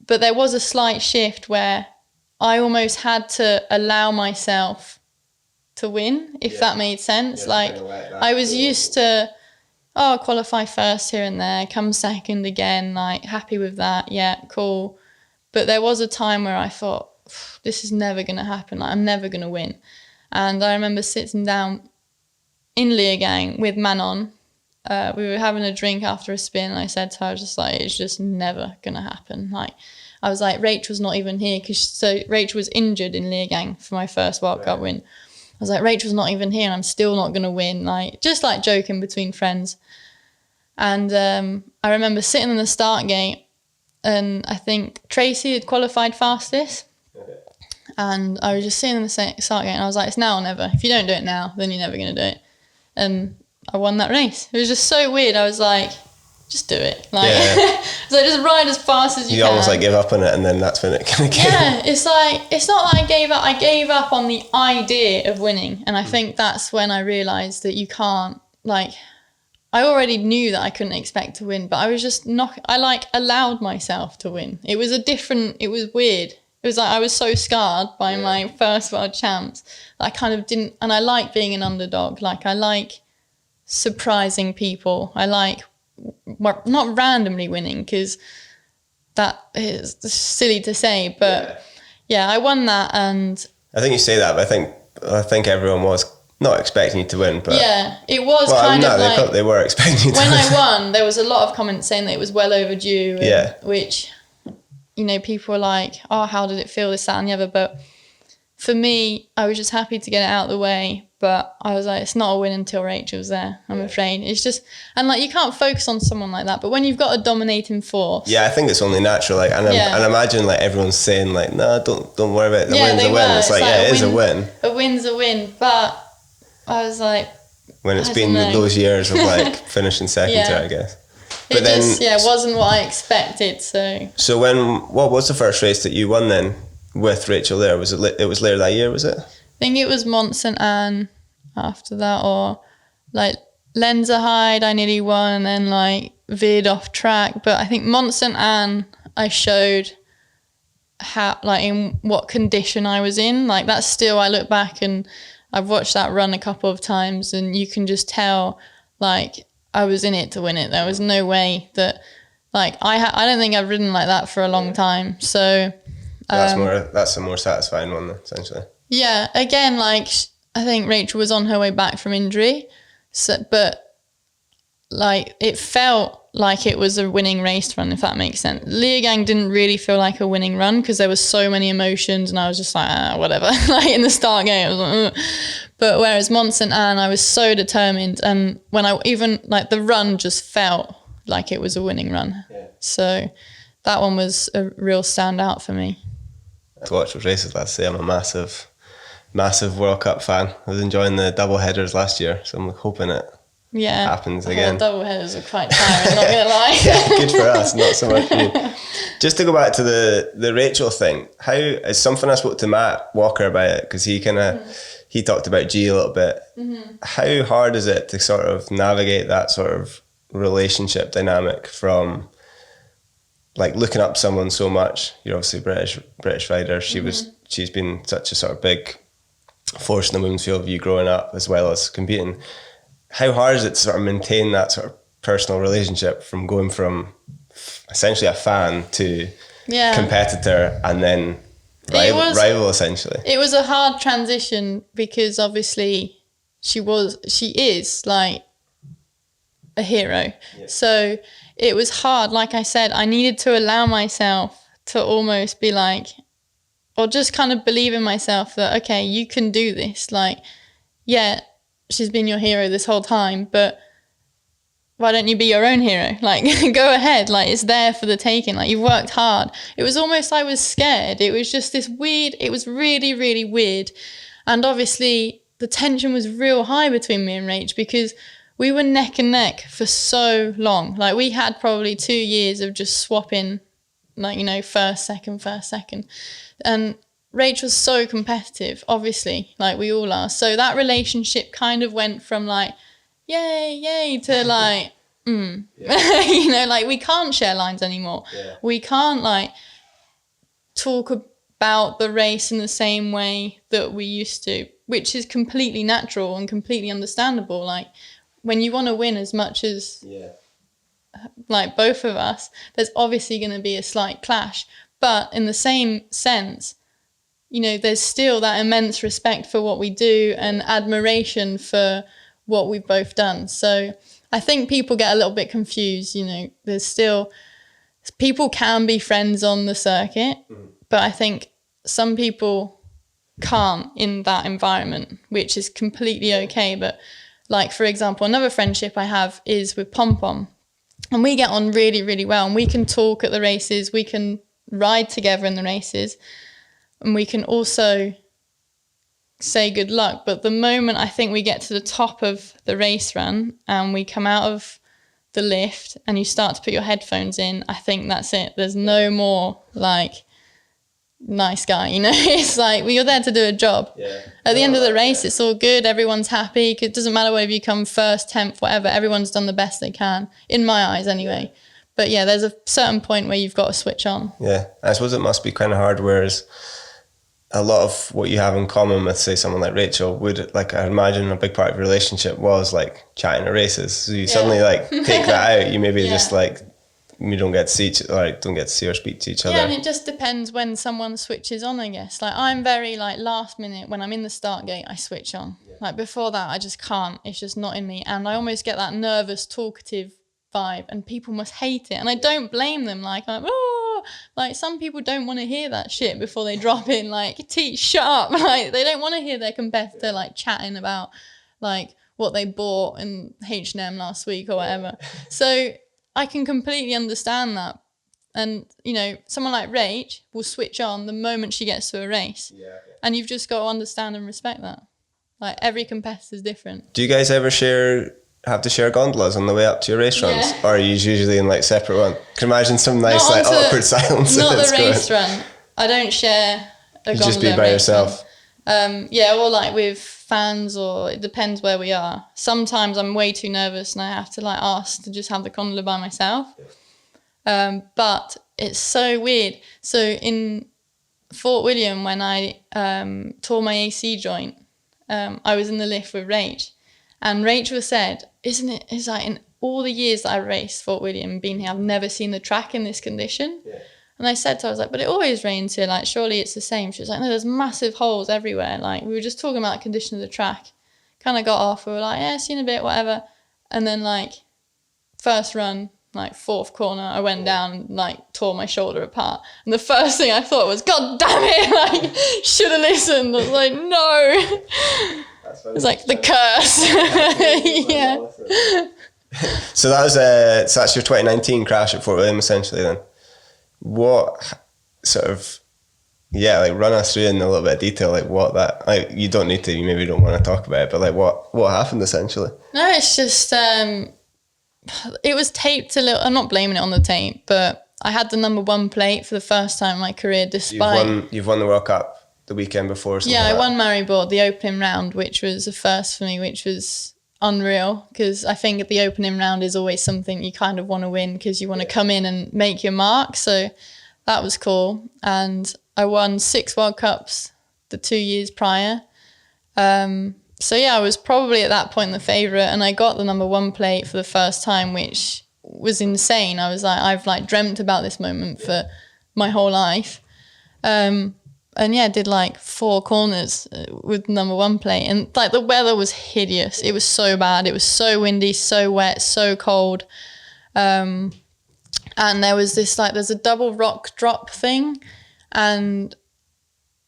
But there was a slight shift where I almost had to allow myself to win, if that made sense. Like I was used to, qualify first here and there, come second again, like happy with that, yeah, cool. But there was a time where I thought, this is never going to happen. Like, I'm never going to win. And I remember sitting down in Leogang with Manon. We were having a drink after a spin, and I said to her, I was just like, it's just never going to happen. Like, I was like, Rachel's not even here, so Rachel was injured in Leogang for my first World Cup win. I was like, Rachel's not even here and I'm still not going to win. Like, just like joking between friends. And I remember sitting in the start gate, and I think Tracy had qualified fastest. And I was just sitting in the start gate, and I was like, it's now or never. If you don't do it now, then you're never going to do it. And I won that race. It was just so weird. I was like, just do it. Like, so just ride as fast as you can. You almost like give up on it, and then that's when it kind of came. Yeah, it's like, it's not that I gave up. I gave up on the idea of winning. And I think that's when I realised that you can't, like, I already knew that I couldn't expect to win, but I was just allowed myself to win. It was it was weird. It was like I was so scarred by my first World Champs that I kind of didn't, and I like being an underdog. Like, I like surprising people. I like not randomly winning, because that is silly to say, but yeah, I won that. And I think you say that, but I think everyone was not expecting you to win, but yeah, it was like they were expecting you to win. When I won, there was a lot of comments saying that it was well overdue, which, people were like, oh, how did it feel, this, that and the other. But for me, I was just happy to get it out of the way. But I was like, it's not a win until Rachel's there, I'm afraid. It's just, and like, you can't focus on someone like that. But when you've got a dominating force. Yeah, I think it's only natural. Like, and I imagine like everyone's saying like, no, don't worry about it. The win's a win. It's like, it is a win. A win's a win. But I was like, when it's been those years of like finishing second to, I guess. But it wasn't what I expected. So what was the first race that you won then with Rachel there? Was it was later that year, was it? I think it was Mont Saint Anne after that, or like Lenzerheide, I nearly won and like veered off track. But I think Mont St. Anne, I showed how, like, in what condition I was in. Like, that's still, I look back and I've watched that run a couple of times and you can just tell, like, I was in it to win it. There was no way that, like, I don't think I've ridden like that for a long time. So that's a more satisfying one, essentially. Yeah, again, like, I think Rachel was on her way back from injury, so, but like, it felt like it was a winning race run, if that makes sense. Leogang didn't really feel like a winning run because there was so many emotions and I was just like, whatever. Like, in the start gate, I was like, ugh. But whereas Mont St. Anne, I was so determined, and when I even, like, the run just felt like it was a winning run. Yeah. So that one was a real standout for me. To watch those races, let's say I'm a massive World Cup fan. I was enjoying the double headers last year, so I'm hoping it happens again. Double headers are quite tiring, not gonna lie. Good for us, not so much for you. Just to go back to the Rachel thing, how it's something I spoke to Matt Walker about it, because he he talked about G a little bit. Mm-hmm. How hard is it to sort of navigate that sort of relationship dynamic from, like, looking up someone so much? You're obviously British rider. She's been such a sort of big force in the women's field of you growing up as well as competing. How hard is it to sort of maintain that sort of personal relationship from going from essentially a fan to competitor and then rival essentially? It was a hard transition because obviously she is like a hero. Yeah. So it was hard. Like I said, I needed to allow myself to almost be like, or just kind of believe in myself that, okay, you can do this. Like, yeah, she's been your hero this whole time, but why don't you be your own hero? Like, go ahead. Like, it's there for the taking. Like, you've worked hard. It was almost, I was scared. It was just this weird, it was really, really weird. And obviously the tension was real high between me and Rach because we were neck and neck for so long. Like, we had probably 2 years of just swapping, like, you know, first, second. And Rach was so competitive, obviously, like we all are. So that relationship kind of went from like, yay, to like, you know, like, we can't share lines anymore. Yeah. We can't, like, talk about the race in the same way that we used to, which is completely natural and completely understandable. Like, when you want to win as much as, like, both of us, there's obviously going to be a slight clash. But in the same sense, you know, there's still that immense respect for what we do and admiration for what we've both done. So I think people get a little bit confused, you know, there's still, people can be friends on the circuit, but I think some people can't in that environment, which is completely okay. But, like, for example, another friendship I have is with Pom Pom, and we get on really, really well, and we can talk at the races, we can ride together in the races, and we can also say good luck. But the moment I think we get to the top of the race run and we come out of the lift and you start to put your headphones in, I think that's it. There's no more, like, nice guy, you know. It's like, well, you're there to do a job. At the end of the race, it's all good, everyone's happy. It doesn't matter whether you come first, 10th, whatever, everyone's done the best they can, in my eyes anyway. But yeah, there's a certain point where you've got to switch on. Yeah, I suppose it must be kind of hard, whereas a lot of what you have in common with, say, someone like Rachel would, like, I imagine a big part of your relationship was, like, chatting at races. So you suddenly, like, take that out, you maybe just, like, you don't get to see don't get to see or speak to each other. Yeah, and it just depends when someone switches on, I guess. Like, I'm very, like, last minute, when I'm in the start gate, I switch on. Like, before that, I just can't. It's just not in me. And I almost get that nervous, talkative vibe, and people must hate it. And I don't blame them. Like, oh, like, some people don't want to hear that shit before they drop in. Like, shut up. Like, they don't want to hear their competitor, like, chatting about, like, what they bought in H&M last week or whatever. So I can completely understand that. And, you know, someone like Rach will switch on the moment she gets to a race. And you've just got to understand and respect that. Like, every competitor's different. Do you guys ever have to share gondolas on the way up to your race runs? Or are you usually in, like, separate one? Can you imagine some nice, like, awkward silence? Not the race run. I don't share a gondola. You just be by yourself? Yeah, or, like, with fans, or it depends where we are. Sometimes I'm way too nervous and I have to like ask to just have the gondola by myself. But it's so weird. So in Fort William, when I tore my AC joint, I was in the lift with Rach, and Rachel said, it's like in all the years that I raced Fort William and been here, I've never seen the track in this condition. Yeah. And I said to her, I was like, but it always rains here, like surely it's the same. She was like, no, there's massive holes everywhere. Like we were just talking about the condition of the track. Kind of got off, we were like, yeah, see you in a bit, whatever. And then like first run, like fourth corner, I went down and like tore my shoulder apart. And the first thing I thought was, God damn it, like should have listened. I was like, no. It's like the curse. Yeah. So that was so that's your 2019 crash at Fort William essentially then. What sort of, like run us through in a little bit of detail, like what that, like you don't need to, you maybe don't want to talk about it, but like what happened essentially? No, it's just, it was taped a little, I'm not blaming it on the tape, but I had the number 1 plate for the first time in my career despite... You've won the World Cup the weekend before or something. Yeah, like I won Maribor, the opening round, which was a first for me, which was unreal, because I think the opening round is always something you kind of want to win because you want to come in and make your mark. So that was cool. And I won 6 World Cups the 2 years prior. So yeah, I was probably at that point the favourite, and I got the number 1 plate for the first time, which was insane. I was like, I've like dreamt about this moment for my whole life. And yeah, did like 4 corners with number 1 plate, and like the weather was hideous. It was so bad. It was so windy, so wet, so cold. And there was this like, there's a double rock drop thing, and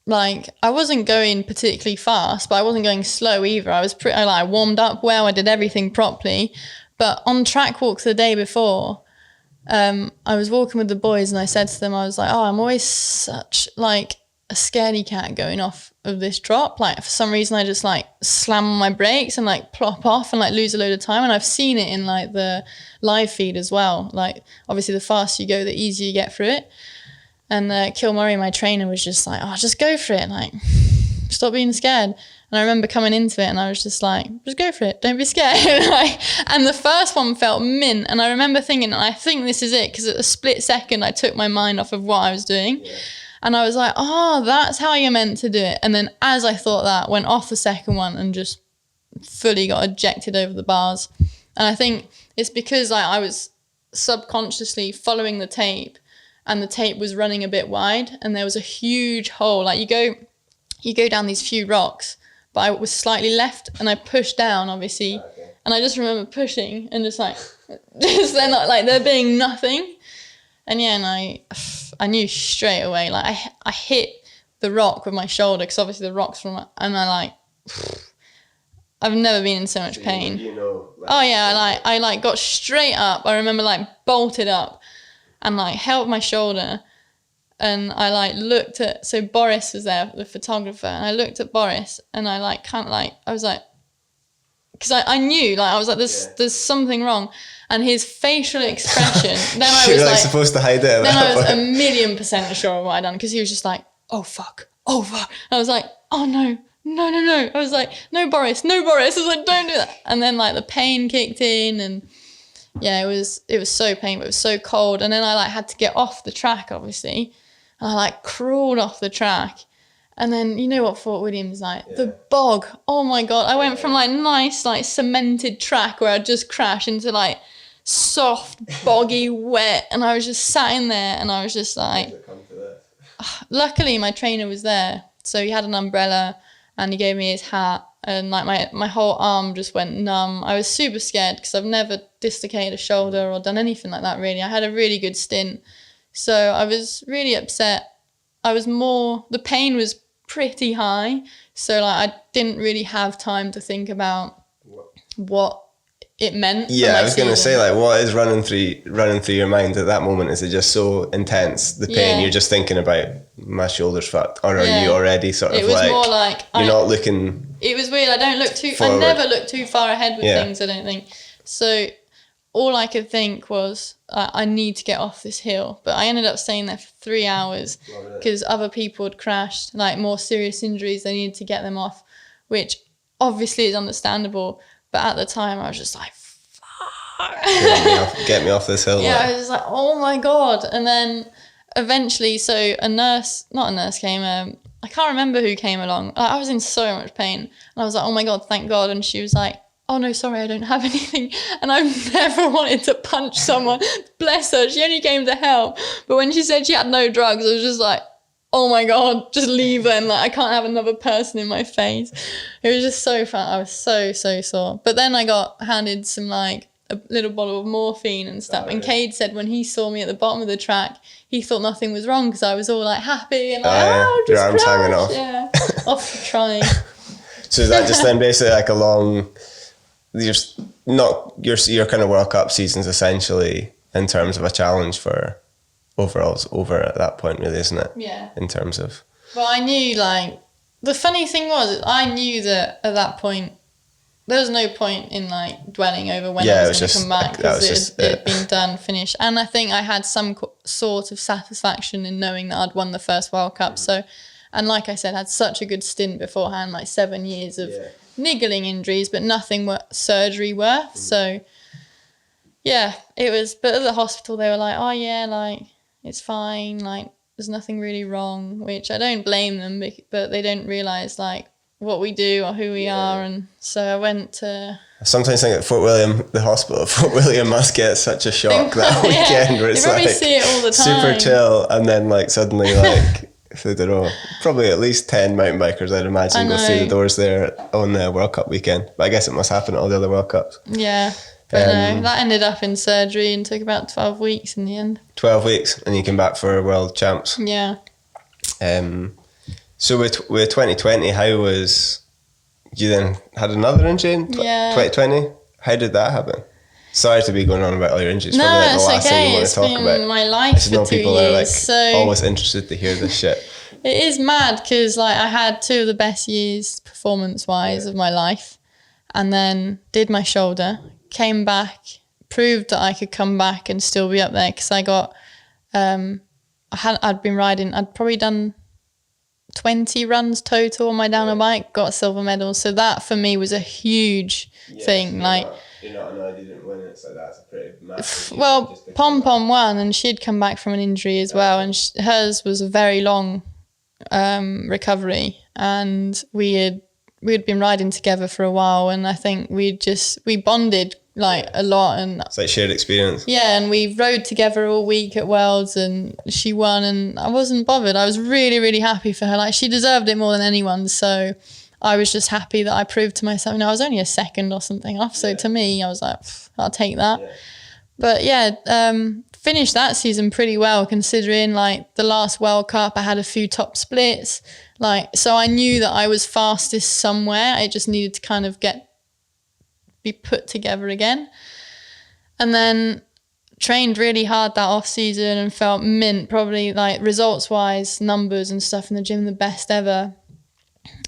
like I wasn't going particularly fast, but I wasn't going slow either. I warmed up well. I did everything properly. But on track walks the day before, I was walking with the boys, and I said to them, I was like, oh, I'm always such like a scaredy cat going off of this drop. Like for some reason I just like slam on my brakes and like plop off and like lose a load of time. And I've seen it in like the live feed as well. Like obviously the faster you go, the easier you get through it. And Kilmurray, my trainer, was just like, oh, just go for it. Like, stop being scared. And I remember coming into it and I was just like, just go for it. Don't be scared. And the first one felt mint. And I remember thinking, I think this is it. Because at a split second, I took my mind off of what I was doing. Yeah. And I was like, oh, that's how you're meant to do it. And then as I thought that, went off the second one and just fully got ejected over the bars. And I think it's because I was subconsciously following the tape, and the tape was running a bit wide, and there was a huge hole. Like you go down these few rocks, but I was slightly left and I pushed down, obviously. Okay. And I just remember pushing and just like, just then like there being nothing. And yeah, and I knew straight away, like I hit the rock with my shoulder, because obviously the rock's from, and I like, I've never been in so much pain. Oh yeah, I got straight up. I remember like bolted up and like held my shoulder, and I like looked at, so Boris was there, the photographer, and I looked at Boris and I like kind of like, I was like, because I knew, like I was like, there's something wrong. And his facial expression, then I was like supposed to hide it. Then I was 1,000,000% sure of what I'd done, because he was just like, oh fuck. I was like, oh no. I was like, no Boris. I was like, don't do that. And then like the pain kicked in, and yeah, it was so painful. It was so cold. And then I like had to get off the track, obviously. And I like crawled off the track. And then you know what Fort William's like, the bog. Oh my God. I went from like nice, like cemented track where I'd just crash into like soft, boggy, wet. And I was just sat in there, and I was just like, luckily my trainer was there. So he had an umbrella and he gave me his hat, and like my whole arm just went numb. I was super scared because I've never dislocated a shoulder or done anything like that really. I had a really good stint. So I was really upset. The pain was pretty high. So like I didn't really have time to think about what it meant. Yeah, I was going to say, like, what is running through your mind at that moment? Is it just so intense, the pain? You're just thinking about, my shoulder's fucked, or are you already sort of like? It was more like you're not looking. It was weird. I never look too far ahead with things, I don't think. So all I could think was, I need to get off this hill. But I ended up staying there for 3 hours because other people had crashed, like more serious injuries. They needed to get them off, which obviously it's understandable, but at the time I was just like, fuck. Get me off this hill. Yeah, I was just like, oh my God. And then eventually, so not a nurse came, I can't remember who came along. I was in so much pain. And I was like, oh my God, thank God. And she was like, oh no, sorry, I don't have anything. And I've never wanted to punch someone. Bless her, she only came to help. But when she said she had no drugs, I was just like, oh my God, just leave then. Like, I can't have another person in my face. It was just so fun. I was so sore. But then I got handed some like a little bottle of morphine and stuff. And Cade said when he saw me at the bottom of the track, he thought nothing was wrong because I was all like happy and like, your arms hanging off. Yeah, off trying. So is that just then basically like a long, your kind of World Cup season's essentially in terms of a challenge for overalls over at that point, really, isn't it? Yeah. In terms of. Well, I knew like, the funny thing was I knew that at that point, there was no point in like dwelling over when I was going to come back because it had been done, finished. And I think I had some sort of satisfaction in knowing that I'd won the first World Cup. So, and like I said, had such a good stint beforehand, like 7 years of niggling injuries, but nothing surgery worth. So, yeah, it was. But at the hospital, they were like, oh yeah, like it's fine, like there's nothing really wrong, which I don't blame them, but they don't realise like what we do or who we are. And so I went to... I sometimes think at the hospital at Fort William must get such a shock that weekend where it's you probably like see it all the time. Super chill, and then like suddenly like I don't know, probably at least 10 mountain bikers I'd imagine go through the doors there on the World Cup weekend. But I guess it must happen at all the other World Cups. Yeah, but no, that ended up in surgery and took about 12 weeks in the end. 12 weeks, and you came back for World Champs. Yeah. So with 2020, how was, you then had another injury in 2020? How did that happen? Sorry to be going on about all your injuries. No, probably like the it's last okay. thing you want It's to talk been about. my life I just know for 2 people years. are like so always interested to hear this shit. It is mad because like I had 2 of the best years performance-wise of my life, and then did my shoulder, came back, proved that I could come back and still be up there because I got, I'd been riding, I'd probably done 20 runs total on my downhill bike, got a silver medal. So that for me was a huge thing. You're not annoyed you didn't win it, so that's a pretty massive. Well, Pom Pom won, and she'd come back from an injury as well, and hers was a very long recovery, and we had been riding together for a while, and I think we bonded like a lot, and it's like shared experience. Yeah, and we rode together all week at Worlds, and she won, and I wasn't bothered. I was really, really happy for her. Like, she deserved it more than anyone, so I was just happy that I proved to myself. You know, I was only a second or something off, so to me, I was like, I'll take that. Yeah. But finished that season pretty well, considering like the last World Cup, I had a few top splits, like, so I knew that I was fastest somewhere. I just needed to kind of be put together again, and then trained really hard that off season and felt mint, probably like results wise, numbers and stuff in the gym, the best ever.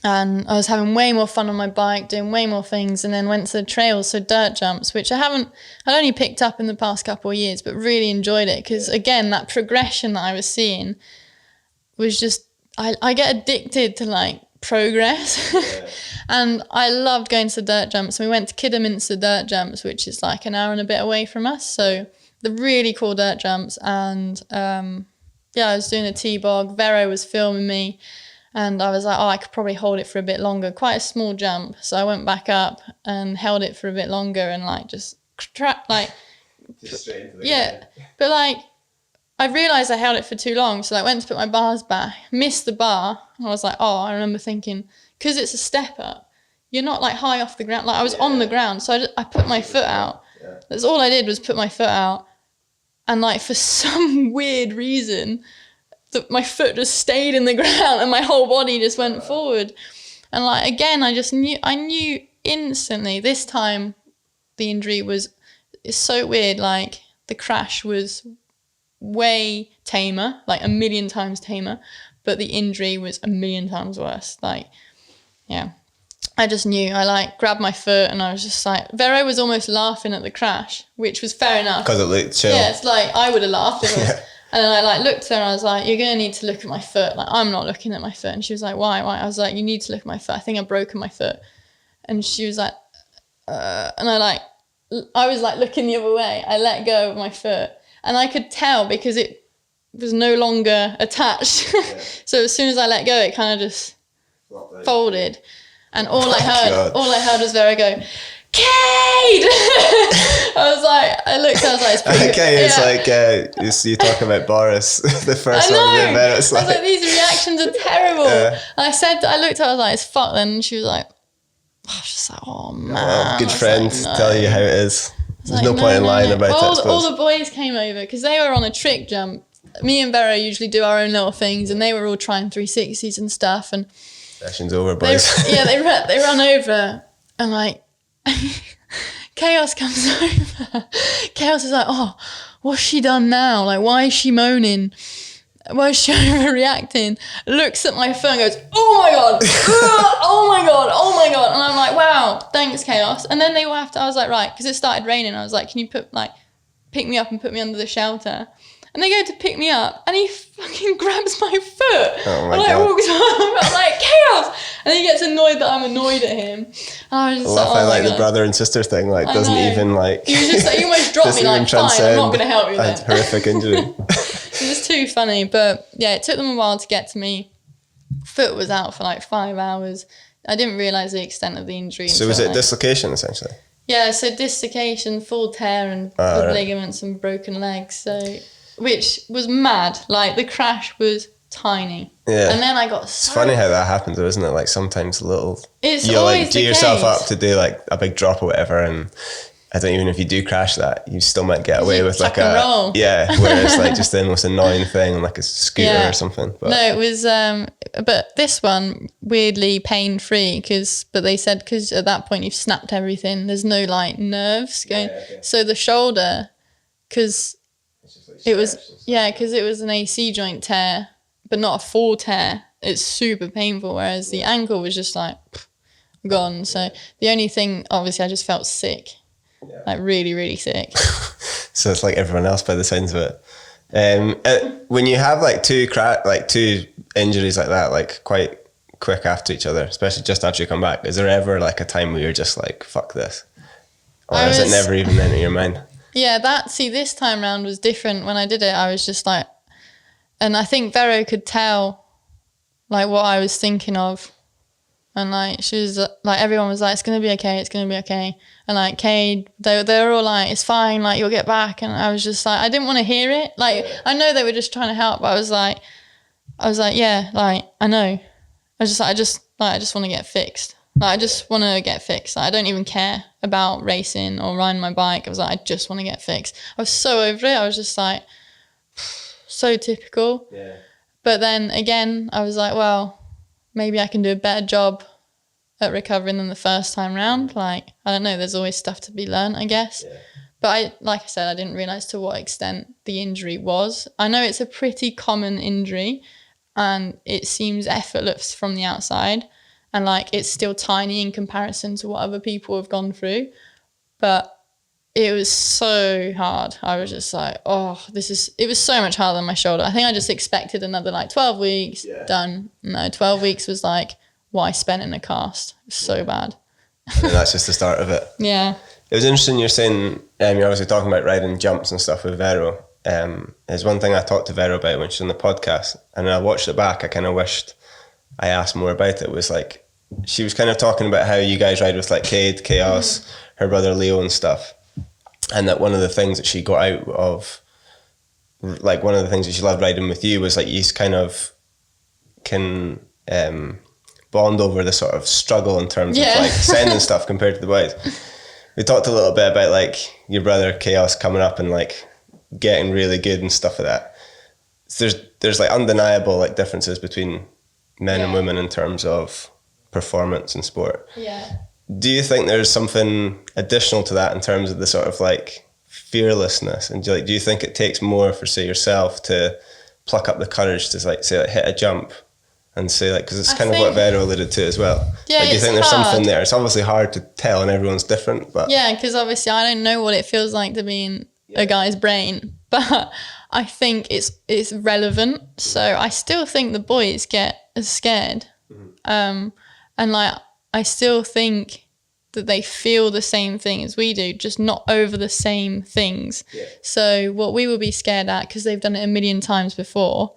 And I was having way more fun on my bike, doing way more things, and then went to the trails, so dirt jumps, which I'd only picked up in the past couple of years, but really enjoyed it because, again, that progression that I was seeing was just, I get addicted to like progress. And I loved going to dirt jumps. We went to Kidderminster dirt jumps, which is like an hour and a bit away from us, so the really cool dirt jumps. And I was doing a T-bog, Vero was filming me, and I was like, I could probably hold it for a bit longer. Quite a small jump. So I went back up and held it for a bit longer and like just straight into the ground. But like I realised I held it for too long. So I went to put my bars back, missed the bar. I was like, I remember thinking, because it's a step up, you're not like high off the ground. Like I was on the ground. So I put my foot out. Yeah. That's all I did was put my foot out. And like for some weird reason, my foot just stayed in the ground and my whole body just went forward. And like, again, I knew instantly this time the injury it's so weird. Like the crash was way tamer, like 1,000,000 times tamer, but the injury was 1,000,000 times worse. Like, yeah, I just knew. I like grabbed my foot and I was just like, Vero was almost laughing at the crash, which was fair enough. Because it looked chill. Yeah, it's like, I would have laughed if it was. And then I like looked at her and I was like, you're going to need to look at my foot. Like, I'm not looking at my foot. And she was like, why? I was like, you need to look at my foot. I think I've broken my foot. and she was like, and I was like looking the other way. I let go of my foot, and I could tell because it was no longer attached. Yeah. So as soon as I let go, it kind of just folded, and all I heard was Vera go, Cade! I looked, I was like, it's pretty okay, it's like, you talk about Boris, the first one, and then it's like... I was like, these reactions are terrible. And I looked, I was like, it's fuck then, and she was like, I was just like, oh man. Well, good friends tell you how it is. There's no point in lying about it. All the boys came over, because they were on a trick jump. Me and Vera usually do our own little things, and they were all trying 360s and stuff, and... Session's over, boys. They run over, and like... Chaos comes over. Chaos is like, oh, what's she done now? Like, why is she moaning? Why is she overreacting? Looks at my phone and goes, oh my God, oh my God, oh my God. And I'm like, wow, thanks, Chaos. And then they were after, I was like, right, because it started raining. I was like, can you pick me up and put me under the shelter? And they go to pick me up, and he fucking grabs my foot. Oh my and God. Walks on. I'm like, Chaos! And he gets annoyed that I'm annoyed at him. And I was just I love the brother and sister thing, like, doesn't even, like... He was just like, he almost dropped me, like, fine, I'm not going to help you then. Horrific injury. It was too funny, but yeah, it took them a while to get to me. Foot was out for like 5 hours. I didn't realise the extent of the injury. So was it dislocation, essentially? Yeah, so dislocation, full tear and good ligaments and broken legs, so... Which was mad. Like, the crash was tiny. Yeah. And then I got It's funny how that happens, though, isn't it? Like, sometimes It's you always like, do yourself up to do, like, a big drop or whatever, and I don't even if you do crash that, you still might get away with, like, a... roll. Yeah, where it's, like, just the most annoying thing, like a scooter or something. But. No, it was... but this one, weirdly pain-free, but they said, because at that point you've snapped everything, there's no, like, nerves going... Yeah, okay. So the shoulder, because... It was, because it was an AC joint tear, but not a full tear. It's super painful, whereas the ankle was just like gone. So the only thing, obviously, I just felt sick, like really, really sick. So it's like everyone else by the sounds of it. When you have like two injuries like that, like quite quick after each other, especially just after you come back, is there ever like a time where you're just like, fuck this? Or is it never even enter your mind? Yeah, this time round was different. When I did it, I was just like, and I think Vero could tell like what I was thinking of. And like, she was like, everyone was like, it's going to be okay. It's going to be okay. And like Cade, they were all like, it's fine. Like, you'll get back. And I was just like, I didn't want to hear it. Like, I know they were just trying to help, but I was like, yeah, like, I know. I just want to get fixed. Like, I just want to get fixed. Like, I don't even care about racing or riding my bike. I was like, I just want to get fixed. I was so over it. I was just like, so typical. Yeah. But then again, I was like, well, maybe I can do a better job at recovering than the first time round. Like, I don't know. There's always stuff to be learned, I guess. Yeah. But like I said, I didn't realise to what extent the injury was. I know it's a pretty common injury and it seems effortless from the outside. And like, it's still tiny in comparison to what other people have gone through. But it was so hard. I was just like, it was so much harder than my shoulder. I think I just expected another like 12 weeks, done. No, 12 weeks was like what I spent in a cast. It was so bad. And that's just the start of it. Yeah. It was interesting you're saying, you're obviously talking about riding jumps and stuff with Vero. There's one thing I talked to Vero about when she was on the podcast, and I watched it back. I kind of wished I asked more about it. Was like, she was kind of talking about how you guys ride with like Cade, Chaos, her brother Leo and stuff. And that one of the things that she got out of, like one of the things that she loved riding with you was like, you kind of can bond over the sort of struggle in terms of like sending stuff compared to the boys. We talked a little bit about like your brother Chaos coming up and like getting really good and stuff like that. So there's like undeniable like differences between men and women in terms of performance and sport. Yeah. Do you think there's something additional to that in terms of the sort of like fearlessness? And do you think it takes more for, say, yourself to pluck up the courage to like, say, like, hit a jump and say like, because it's kind of what Vero alluded to as well. Yeah, like, do you think there's something there? It's obviously hard to tell and everyone's different, but yeah, because obviously I don't know what it feels like to be in a guy's brain, but I think it's relevant. So I still think the boys get scared. And like, I still think that they feel the same thing as we do, just not over the same things. Yeah. So what we will be scared at, because they've done it a million times before,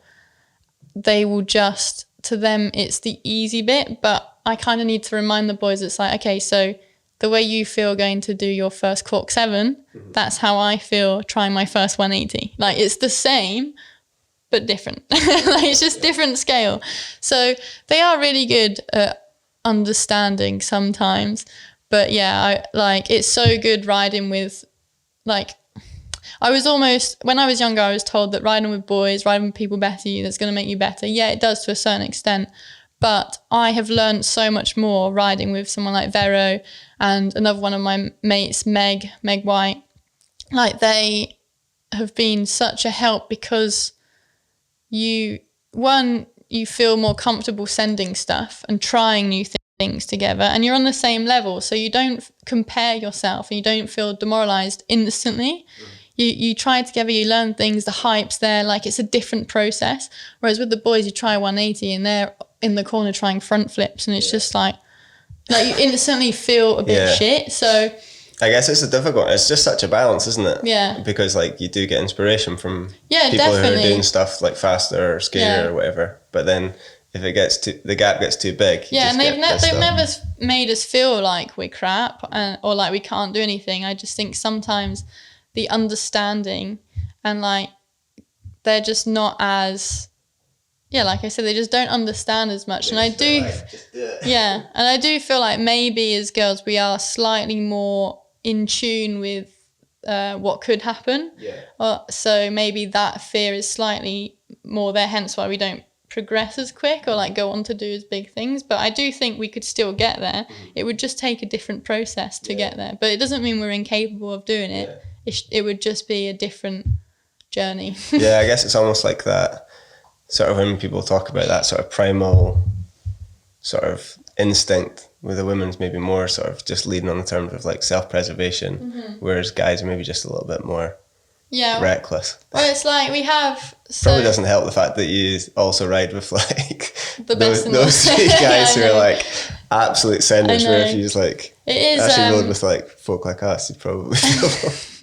they will just, to them, it's the easy bit. But I kind of need to remind the boys, it's like, okay, so the way you feel going to do your first cork 7, that's how I feel trying my first 180. Like, it's the same, but different. Like, it's just different scale. So they are really good at understanding sometimes. But yeah, it's so good riding with, like, when I was younger, I was told that riding with boys, riding with people better you, that's going to make you better. Yeah, it does to a certain extent. But I have learned so much more riding with someone like Vero and another one of my mates, Meg White. Like, they have been such a help because you feel more comfortable sending stuff and trying new things together, and you're on the same level, so you don't compare yourself and you don't feel demoralized instantly. You try together, you learn things, the hype's there, like, it's a different process. Whereas with the boys, you try 180 and they're in the corner trying front flips, and it's just like you instantly feel a bit shit. So I guess it's it's just such a balance, isn't it? Yeah. Because, like, you do get inspiration from people definitely. who are doing stuff like faster or scarier or whatever. But then if the gap gets too big, and they've never made us feel like we're crap or like we can't do anything. I just think sometimes the understanding and, like, they're just not as, like I said, they just don't understand as much. And I do, and I do feel like maybe as girls we are slightly more in tune with what could happen. So maybe that fear is slightly more there, hence why we don't progress as quick or, like, go on to do as big things. But I do think we could still get there. It would just take a different process to get there. But it doesn't mean we're incapable of doing it. It would just be a different journey. Yeah, I guess it's almost like that sort of, when people talk about that sort of primal sort of instinct, with the women's maybe more sort of just leading on the terms of, like, self-preservation, whereas guys are maybe just a little bit more reckless. Well, it's like we have... Probably doesn't help the fact that you also ride with, like, the best those three guys who are, like, absolute senders, where if you just, like, it is, actually rode with, like, folk like us, you'd probably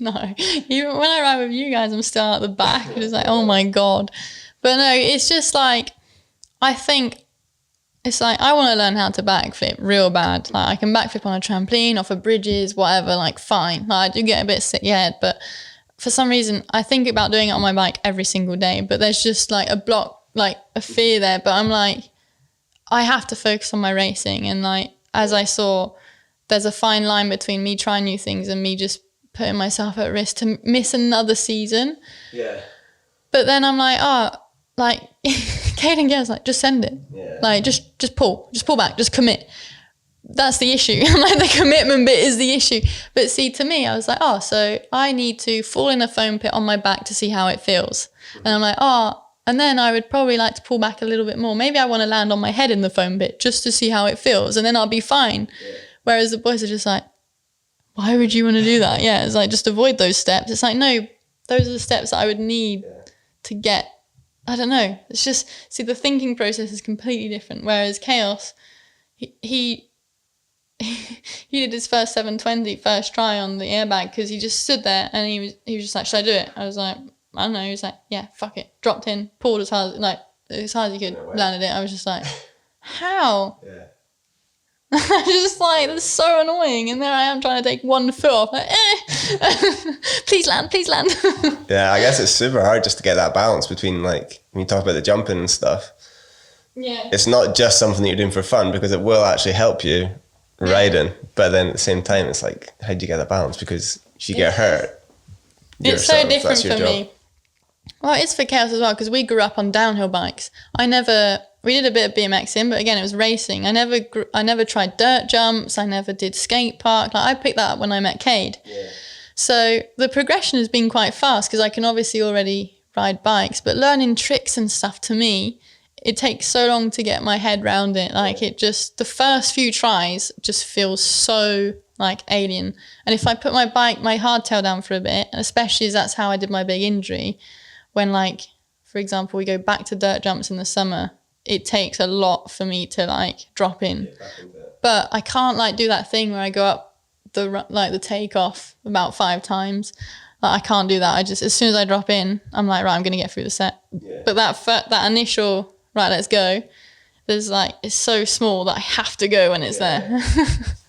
No, even when I ride with you guys, I'm still at the back. It's like, oh my God. But no, it's just like, I think it's like, I want to learn how to backflip real bad. Like, I can backflip on a trampoline, off of bridges, whatever, like, fine. Like, I do get a bit sick head, but for some reason, I think about doing it on my bike every single day, but there's just, like, a block, like, a fear there. But I'm like, I have to focus on my racing. And, like, as I saw, there's a fine line between me trying new things and me just putting myself at risk to miss another season. Yeah. But then I'm like, like, Kate and Gail's like, just send it. Yeah. Like, just pull back, just commit. That's the issue. Like, the commitment bit is the issue. But see, to me, I was like, so I need to fall in a foam pit on my back to see how it feels. And I'm like, and then I would probably like to pull back a little bit more. Maybe I want to land on my head in the foam pit just to see how it feels, and then I'll be fine. Yeah. Whereas the boys are just like, why would you want to do that? Yeah, it's like, just avoid those steps. It's like, no, those are the steps that I would need to get. I don't know. It's just, see, the thinking process is completely different. Whereas Chaos, he did his first 720 first try on the airbag because he just stood there and he was just like, should I do it? I was like, I don't know. He was like, yeah, fuck it. Dropped in, pulled as hard as he could, landed it. I was just like, how? Yeah. I just like, that's so annoying. And there I am trying to take one foot off. Like, please land. Yeah, I guess it's super hard just to get that balance between, like, when you talk about the jumping and stuff. Yeah. It's not just something that you're doing for fun, because it will actually help you riding. But then at the same time, it's like, how do you get that balance? Because if you get hurt, it's so different for me. Well, it's for Chaos as well, because we grew up on downhill bikes. We did a bit of BMXing, but again, it was racing. I never tried dirt jumps. I never did skate park. Like, I picked that up when I met Cade. Yeah. So the progression has been quite fast because I can obviously already ride bikes, but learning tricks and stuff, to me, it takes so long to get my head around it. Like, it just, the first few tries just feels so, like, alien. And if I put my hardtail down for a bit, and especially as that's how I did my big injury, when, like, for example, we go back to dirt jumps in the summer, it takes a lot for me to, like, drop in. but I can't like do that thing where I go up the takeoff about 5 times. Like, I can't do that. I just, as soon as I drop in, I'm like, right, I'm going to get through the set. Yeah. But that initial, right, let's go, there's like, it's so small that I have to go when it's there.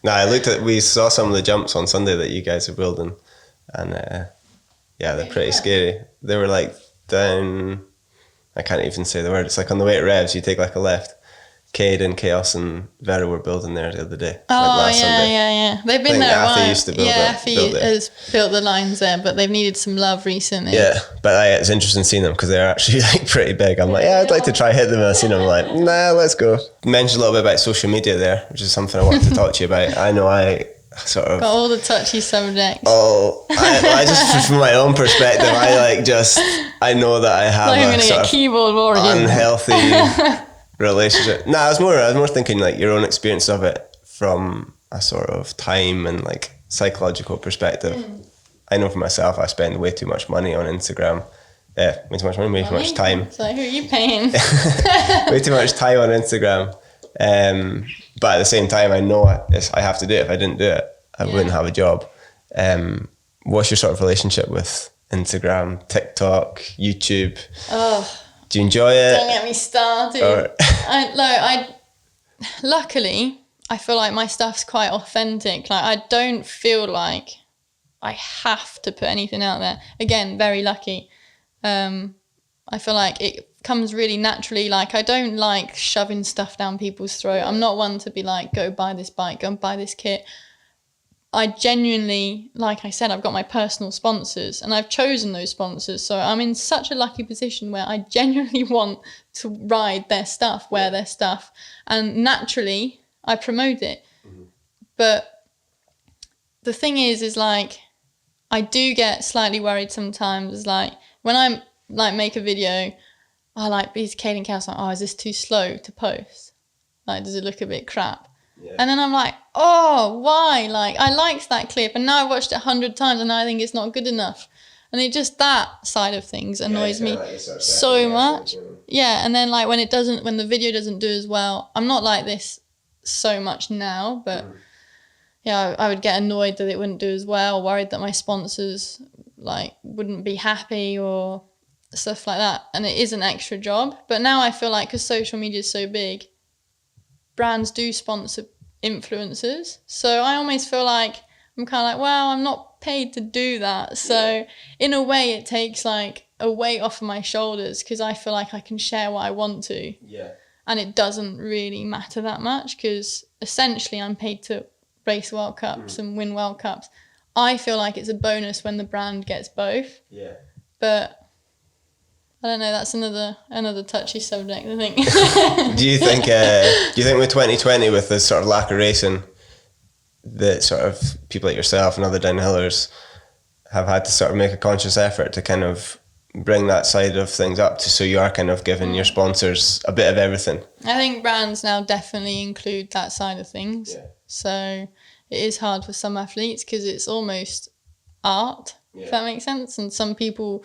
No, we saw some of the jumps on Sunday that you guys are building, and they're pretty scary. They were like down, I can't even say the word, it's like on the way to Revs, you take like a left. Cade and Chaos and Vera were building there the other day. Oh, like last Sunday. Yeah. They've been there a while. Used to build has built the lines there, but they've needed some love recently. Yeah, but it's interesting seeing them because they're actually like pretty big. I'm like, I'd like to try hit them. And I seen them, I'm like, nah, let's go. You mentioned a little bit about social media there, which is something I wanted to talk to you about. I know I sort of... got all the touchy subjects. Oh, I just, from my own perspective, I know that I have I'm going to get keyboard warrior. Unhealthy... relationship. I was more thinking like your own experience of it from a sort of time and like psychological perspective. I know for myself, I spend way too much money on Instagram. Way too much money, way too much time. So who are you paying? Way too much time on Instagram. But at the same time, I know I have to do it. If I didn't do it, I wouldn't have a job. What's your sort of relationship with Instagram, TikTok, YouTube? Do you enjoy it? Don't get me started. Luckily, I feel like my stuff's quite authentic. Like, I don't feel like I have to put anything out there. Again, very lucky. I feel like it comes really naturally. Like, I don't like shoving stuff down people's throat. I'm not one to be like, go buy this bike, go and buy this kit. I genuinely, like I said, I've got my personal sponsors and I've chosen those sponsors. So I'm in such a lucky position where I genuinely want to ride their stuff, wear their stuff. And naturally, I promote it. Mm-hmm. But the thing is like, I do get slightly worried sometimes. Like, when I like make a video, I like these Cade and Chaos, like, oh, is this too slow to post? Like, does it look a bit crap? Yeah. And then I'm like, oh, why? Like, I liked that clip and now I've watched it 100 times and now I think it's not good enough. And it just, that side of things annoys me so much. Yeah, and then like when the video doesn't do as well, I'm not like this so much now, but yeah, I would get annoyed that it wouldn't do as well, worried that my sponsors like wouldn't be happy or stuff like that. And it is an extra job. But now I feel like, because social media is so big, brands do sponsor influencers. So I almost feel like I'm kind of like, well, I'm not paid to do that. So in a way, it takes like a weight off of my shoulders because I feel like I can share what I want to. Yeah. And it doesn't really matter that much because essentially I'm paid to race World Cups and win World Cups. I feel like it's a bonus when the brand gets both. Yeah. But I don't know, that's another touchy subject, I think. Do you think with 2020, with the sort of lack of racing, that sort of people like yourself and other downhillers have had to sort of make a conscious effort to kind of bring that side of things up so you are kind of giving your sponsors a bit of everything? I think brands now definitely include that side of things. Yeah. So it is hard for some athletes because it's almost art, if that makes sense. And some people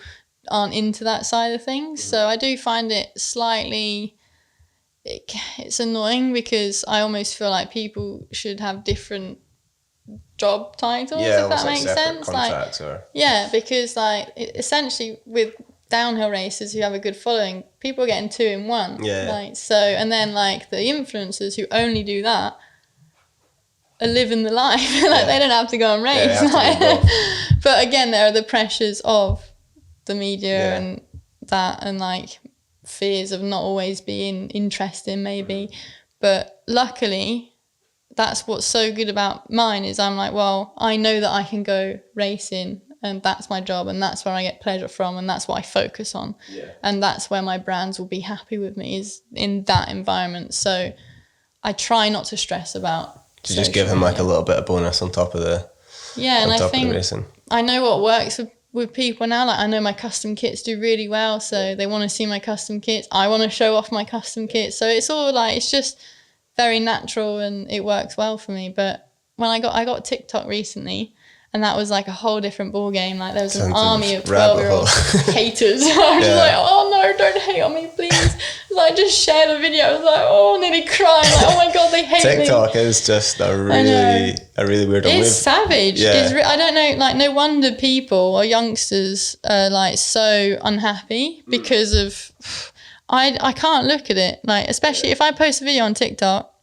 aren't into that side of things. So I do find it slightly, it's annoying because I almost feel like people should have different job titles, if that makes sense. Because like essentially with downhill racers who have a good following, people are getting 2 in 1. Yeah. Like, so, and then like the influencers who only do that are living the life. They don't have to go and race. But again, there are the pressures of the media and that, and like fears of not always being interesting maybe. But luckily, that's what's so good about mine is I'm like, well, I know that I can go racing and that's my job and that's where I get pleasure from and that's what I focus on. Yeah. And that's where my brands will be happy with me, is in that environment. So I try not to stress about to just give him like a little bit of bonus on top of the and I think I know what works with people now. Like, I know my custom kits do really well, so they want to see my custom kits. I want to show off my custom kits. So it's all like, it's just very natural and it works well for me. But when I got TikTok recently, and that was like a whole different ball game. Like, there was an army of 12-year-old haters. I was like, oh no, don't hate on me, please. like just share the video. I was like, oh, nearly crying. Like, oh my God, they hate me. TikTok is just a really weird one. It's savage. Yeah. I don't know, like no wonder people or youngsters are like so unhappy because of, I can't look at it. Like, especially if I post a video on TikTok,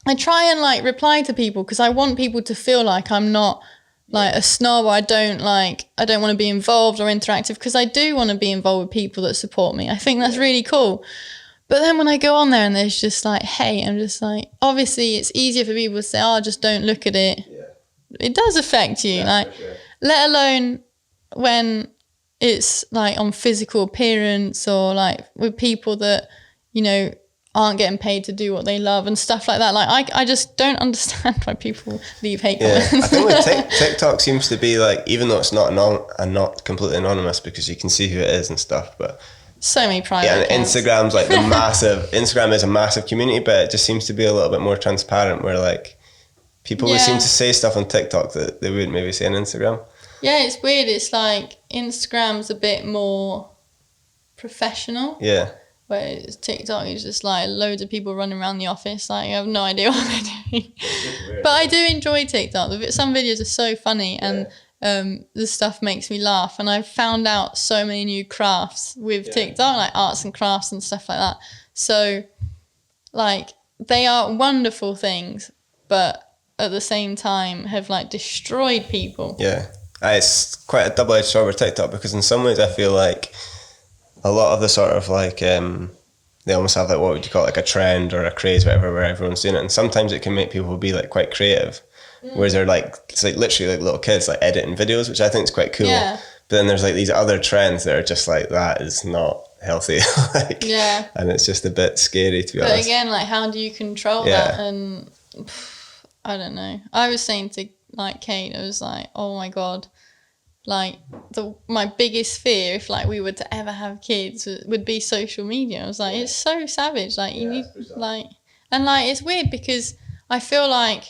I try and like reply to people because I want people to feel like I'm not like a snob, or I don't want to be involved or interactive, because I do want to be involved with people that support me. I think that's really cool. But then when I go on there and there's just like hate, I'm just like, obviously it's easier for people to say, oh, just don't look at it. Yeah. It does affect you, like, let alone when it's like on physical appearance or like with people that, you know, aren't getting paid to do what they love and stuff like that. Like, I just don't understand why people leave hate comments. I think with TikTok seems to be like, even though it's not completely anonymous because you can see who it is and stuff, but so many private and accounts. Instagram's like Instagram is a massive community, but it just seems to be a little bit more transparent, where like people would seem to say stuff on TikTok that they wouldn't maybe say on Instagram. Yeah, it's weird. It's like Instagram's a bit more professional. Yeah. Whereas TikTok is just like loads of people running around the office. Like, I have no idea what they're doing. But I do enjoy TikTok. Some videos are so funny, and the stuff makes me laugh. And I've found out so many new crafts with TikTok, like arts and crafts and stuff like that. So, like, they are wonderful things, but at the same time have like destroyed people. Yeah. It's quite a double-edged sword with TikTok, because in some ways I feel like a lot of the sort of like, they almost have like, what would you call it, like a trend or a craze, whatever, where everyone's doing it. And sometimes it can make people be like quite creative, whereas they're like, it's like literally like little kids like editing videos, which I think is quite cool. Yeah. But then there's like these other trends that are just like, that is not healthy. And it's just a bit scary, to be honest. But again, like, how do you control that? And I don't know. I was saying to like Kate, I was like, oh my God, like my biggest fear, if like we were to ever have kids, would be social media. I was like, it's so savage. Like, you need like, and like, it's weird because I feel like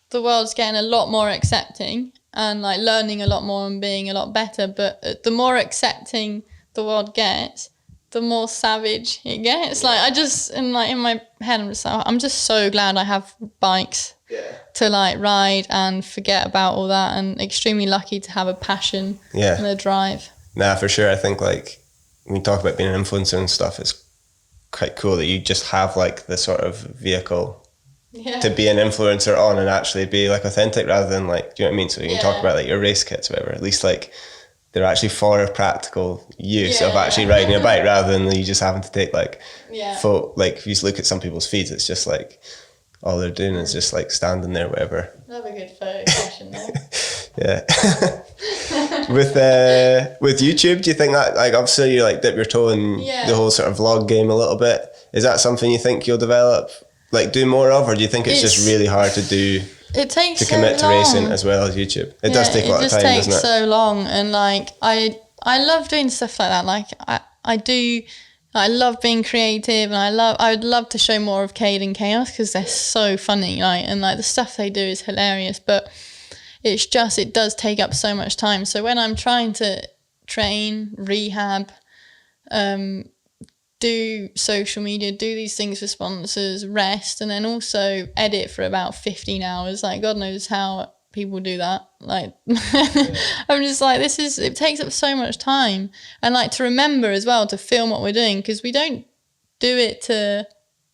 the world's getting a lot more accepting and like learning a lot more and being a lot better. But the more accepting the world gets, the more savage it gets. Like, I just, and like in my head, I'm just so glad I have bikes to like ride and forget about all that, and extremely lucky to have a passion and a drive. Nah, for sure. I think like when you talk about being an influencer and stuff, it's quite cool that you just have like the sort of vehicle to be an influencer on and actually be like authentic, rather than like, do you know what I mean? So you can talk about like your race kits or whatever, at least like they're actually for a practical use of actually riding a bike, rather than you just having to take like like if you look at some people's feeds, it's just like all they're doing is just like standing there, whatever. Love a good photo session though. With YouTube, do you think that, like, obviously you like dip your toe in the whole sort of vlog game a little bit, is that something you think you'll develop, like do more of, or do you think it's just really hard to do? It takes to commit to racing as well as YouTube. It does take a lot of time, doesn't it? It just takes so long, and like I love doing stuff like that. Like I love being creative, and I would love to show more of Cade and Chaos because they're so funny, like, and like the stuff they do is hilarious. But it's just, it does take up so much time. So when I'm trying to train, rehab, do social media, do these things for sponsors, rest, and then also edit for about 15 hours. Like, God knows how people do that. Like, I'm just like, it takes up so much time. And like to remember as well to film what we're doing, because we don't do it to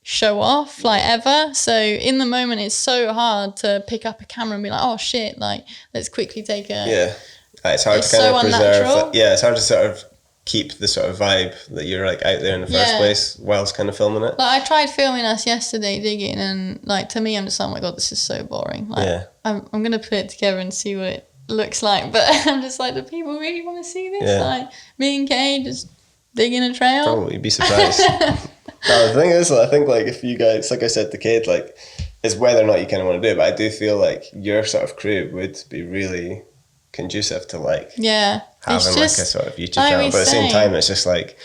show off like ever. So in the moment, it's so hard to pick up a camera and be like, oh shit, like let's quickly take a... It's hard to kind of preserve. It's hard to sort of keep the sort of vibe that you're like out there in the first place whilst kind of filming it. Like, I tried filming us yesterday digging, and like to me I'm just like, oh my God, this is so boring. Like, I'm gonna put it together and see what it looks like, but I'm just like, do people really want to see this? Like me and Kay just digging a trail? Probably, you'd be surprised. No, the thing is, I think like if you guys, like I said to Kate, like it's whether or not you kind of want to do it, but I do feel like your sort of crew would be really conducive to like having like a sort of YouTube channel, but at the same time it's just like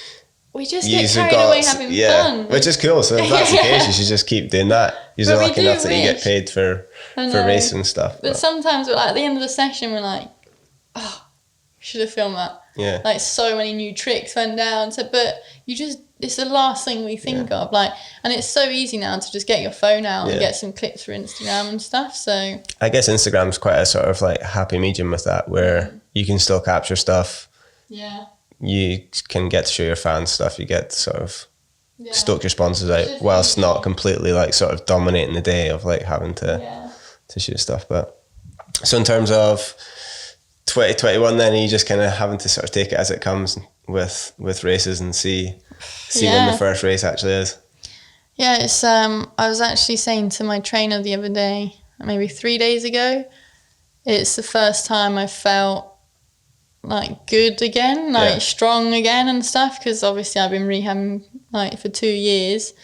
we just get carried away having fun, which is cool. So if that's the case, you should just keep doing that. You're lucky enough that you get paid for racing stuff. But sometimes we're like, at the end of the session we're like, oh, should have filmed that. Like so many new tricks went down. So, but you just it's the last thing we think of. Like, and it's so easy now to just get your phone out and get some clips for Instagram and stuff. So I guess Instagram's quite a sort of like happy medium with that, where you can still capture stuff. Yeah. You can get to show your fans stuff. You get to sort of stoke your sponsors out whilst not completely like sort of dominating the day of like having to shoot stuff. But so in terms of 2021 then, are you just kind of having to sort of take it as it comes with races and see when the first race actually is? Yeah, it's I was actually saying to my trainer the other day, maybe 3 days ago, it's the first time I felt like good again, like strong again and stuff, because obviously I've been rehabbing like for 2 years,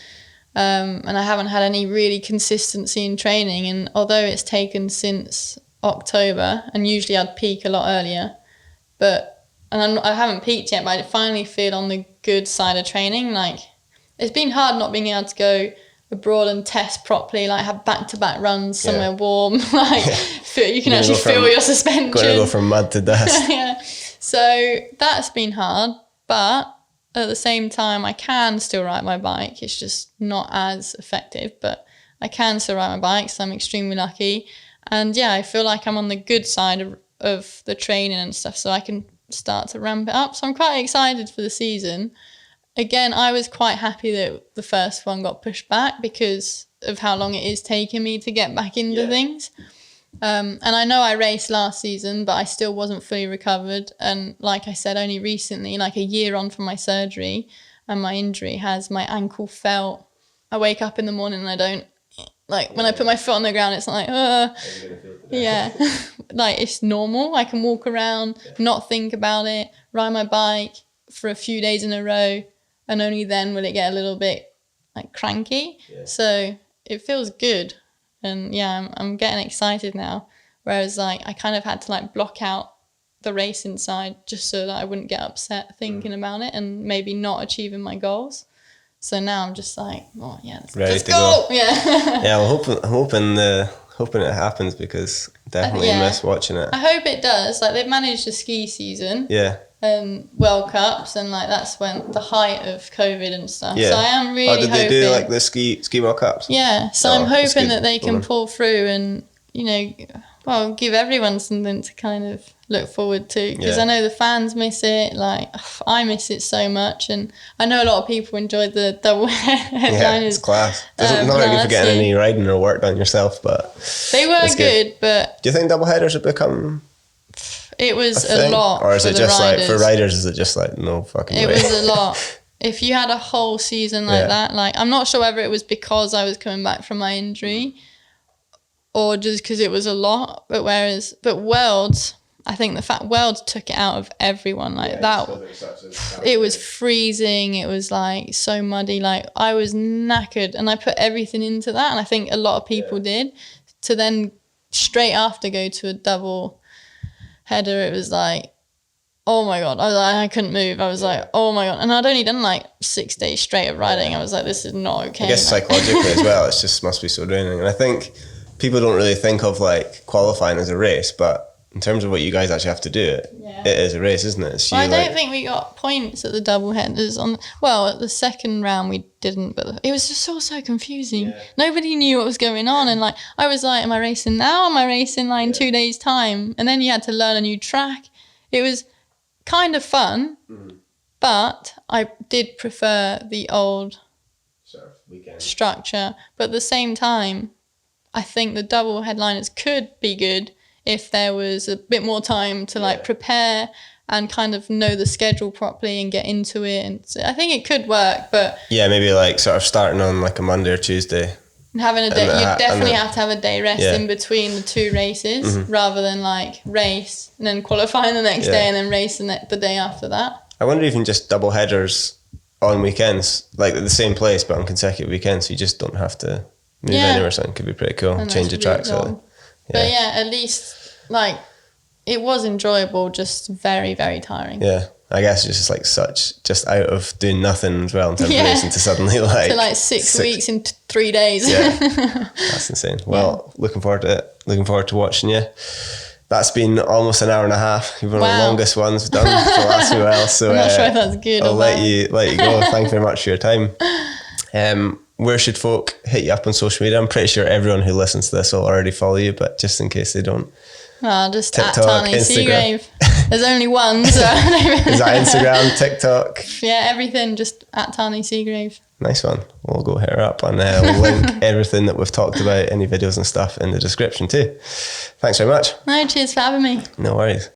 and I haven't had any really consistency in training. And although it's taken since October, and usually I'd peak a lot earlier, I haven't peaked yet, but I finally feel on the good side of training. Like, it's been hard not being able to go abroad and test properly, like have back-to-back runs somewhere warm, like you can actually feel your suspension. Going to go from mud to dust. Yeah, so that's been hard, but at the same time I can still ride my bike. It's just not as effective, but I can still ride my bike, so I'm extremely lucky. And yeah, I feel like I'm on the good side of the training and stuff, so I can start to ramp it up. So I'm quite excited for the season. Again, I was quite happy that the first one got pushed back because of how long it is taking me to get back into things. And I know I raced last season, but I still wasn't fully recovered. And like I said, only recently, like a year on from my surgery and my injury, has my ankle felt. I wake up in the morning and I don't, like when I put my foot on the ground, it's not like, like it's normal. I can walk around, not think about it, ride my bike for a few days in a row, and only then will it get a little bit like cranky. So it feels good, and I'm getting excited now. Whereas like I kind of had to like block out the race inside just so that I wouldn't get upset thinking about it and maybe not achieving my goals. So now I'm just like, let's go. Yeah. Yeah, well, hoping it happens, because definitely miss watching it. I hope it does. Like, they've managed the ski season. Yeah. World Cups, and like that's when the height of COVID and stuff. Yeah. So I am really hoping. Did they do like the ski World Cups? Yeah. So I'm hoping that they can pull through and, give everyone something to kind of look forward to, because I know the fans miss it. Like, I miss it so much, and I know a lot of people enjoyed the double headliners. Yeah, it's class. Not really for getting any riding or work done yourself, but they were good. But do you think double headers have become? It was a lot. Or is it just riders. like for riders? Is it just like no fucking way? It was a lot. If you had a whole season like that, like I'm not sure whether it was because I was coming back from my injury, or just because it was a lot. But Worlds, I think the fact Worlds took it out of everyone. Like it was freezing. It was like so muddy. Like I was knackered, and I put everything into that. And I think a lot of people did. To then straight after go to a double header, it was like, oh my god, I couldn't move. I was like, oh my god. And I'd only done like 6 days straight of riding. I was like, this is not okay. I guess psychologically as well, it's just must be so draining. And I think people don't really think of like qualifying as a race, but in terms of what you guys actually have to do, it is a race, isn't it? I don't think we got points at the double headers at the second round we didn't, but it was just so confusing. Yeah. Nobody knew what was going on, and like I was like, am I racing now? Am I racing like in 2 days' time? And then you had to learn a new track. It was kind of fun, but I did prefer the old structure. But at the same time, I think the double headliners could be good if there was a bit more time to like prepare and kind of know the schedule properly and get into it. And so I think it could work, but maybe like sort of starting on like a Monday or Tuesday. And having a day, you definitely have to have a day rest in between the two races, rather than like race and then qualifying the next day and then race the day after that. I wonder even just double headers on weekends, like at the same place but on consecutive weekends, so you just don't have to move anywhere. Something could be pretty cool. And change the track. So. But at least like it was enjoyable, just very, very tiring. Yeah, I guess it's just like just out of doing nothing as well in terms of racing to suddenly like 6 weeks in 3 days. Yeah, that's insane. Well, looking forward to it. Looking forward to watching you. That's been almost an hour and a half. You've been one of the Wow. longest ones we've done for the last few while. So I'm not sure if that's good I'll or let bad. you go. Thanks very much for your time. Where should folk hit you up on social media? I'm pretty sure everyone who listens to this will already follow you, but just in case they don't. Just TikTok, at Tahnee Instagram. Seagrave. There's only one, so I don't even Is that Instagram, TikTok? Yeah, everything just at Tahnee Seagrave. Nice one. We'll go hit her up and we'll link everything that we've talked about, any videos and stuff in the description too. Thanks very much. No, cheers for having me. No worries.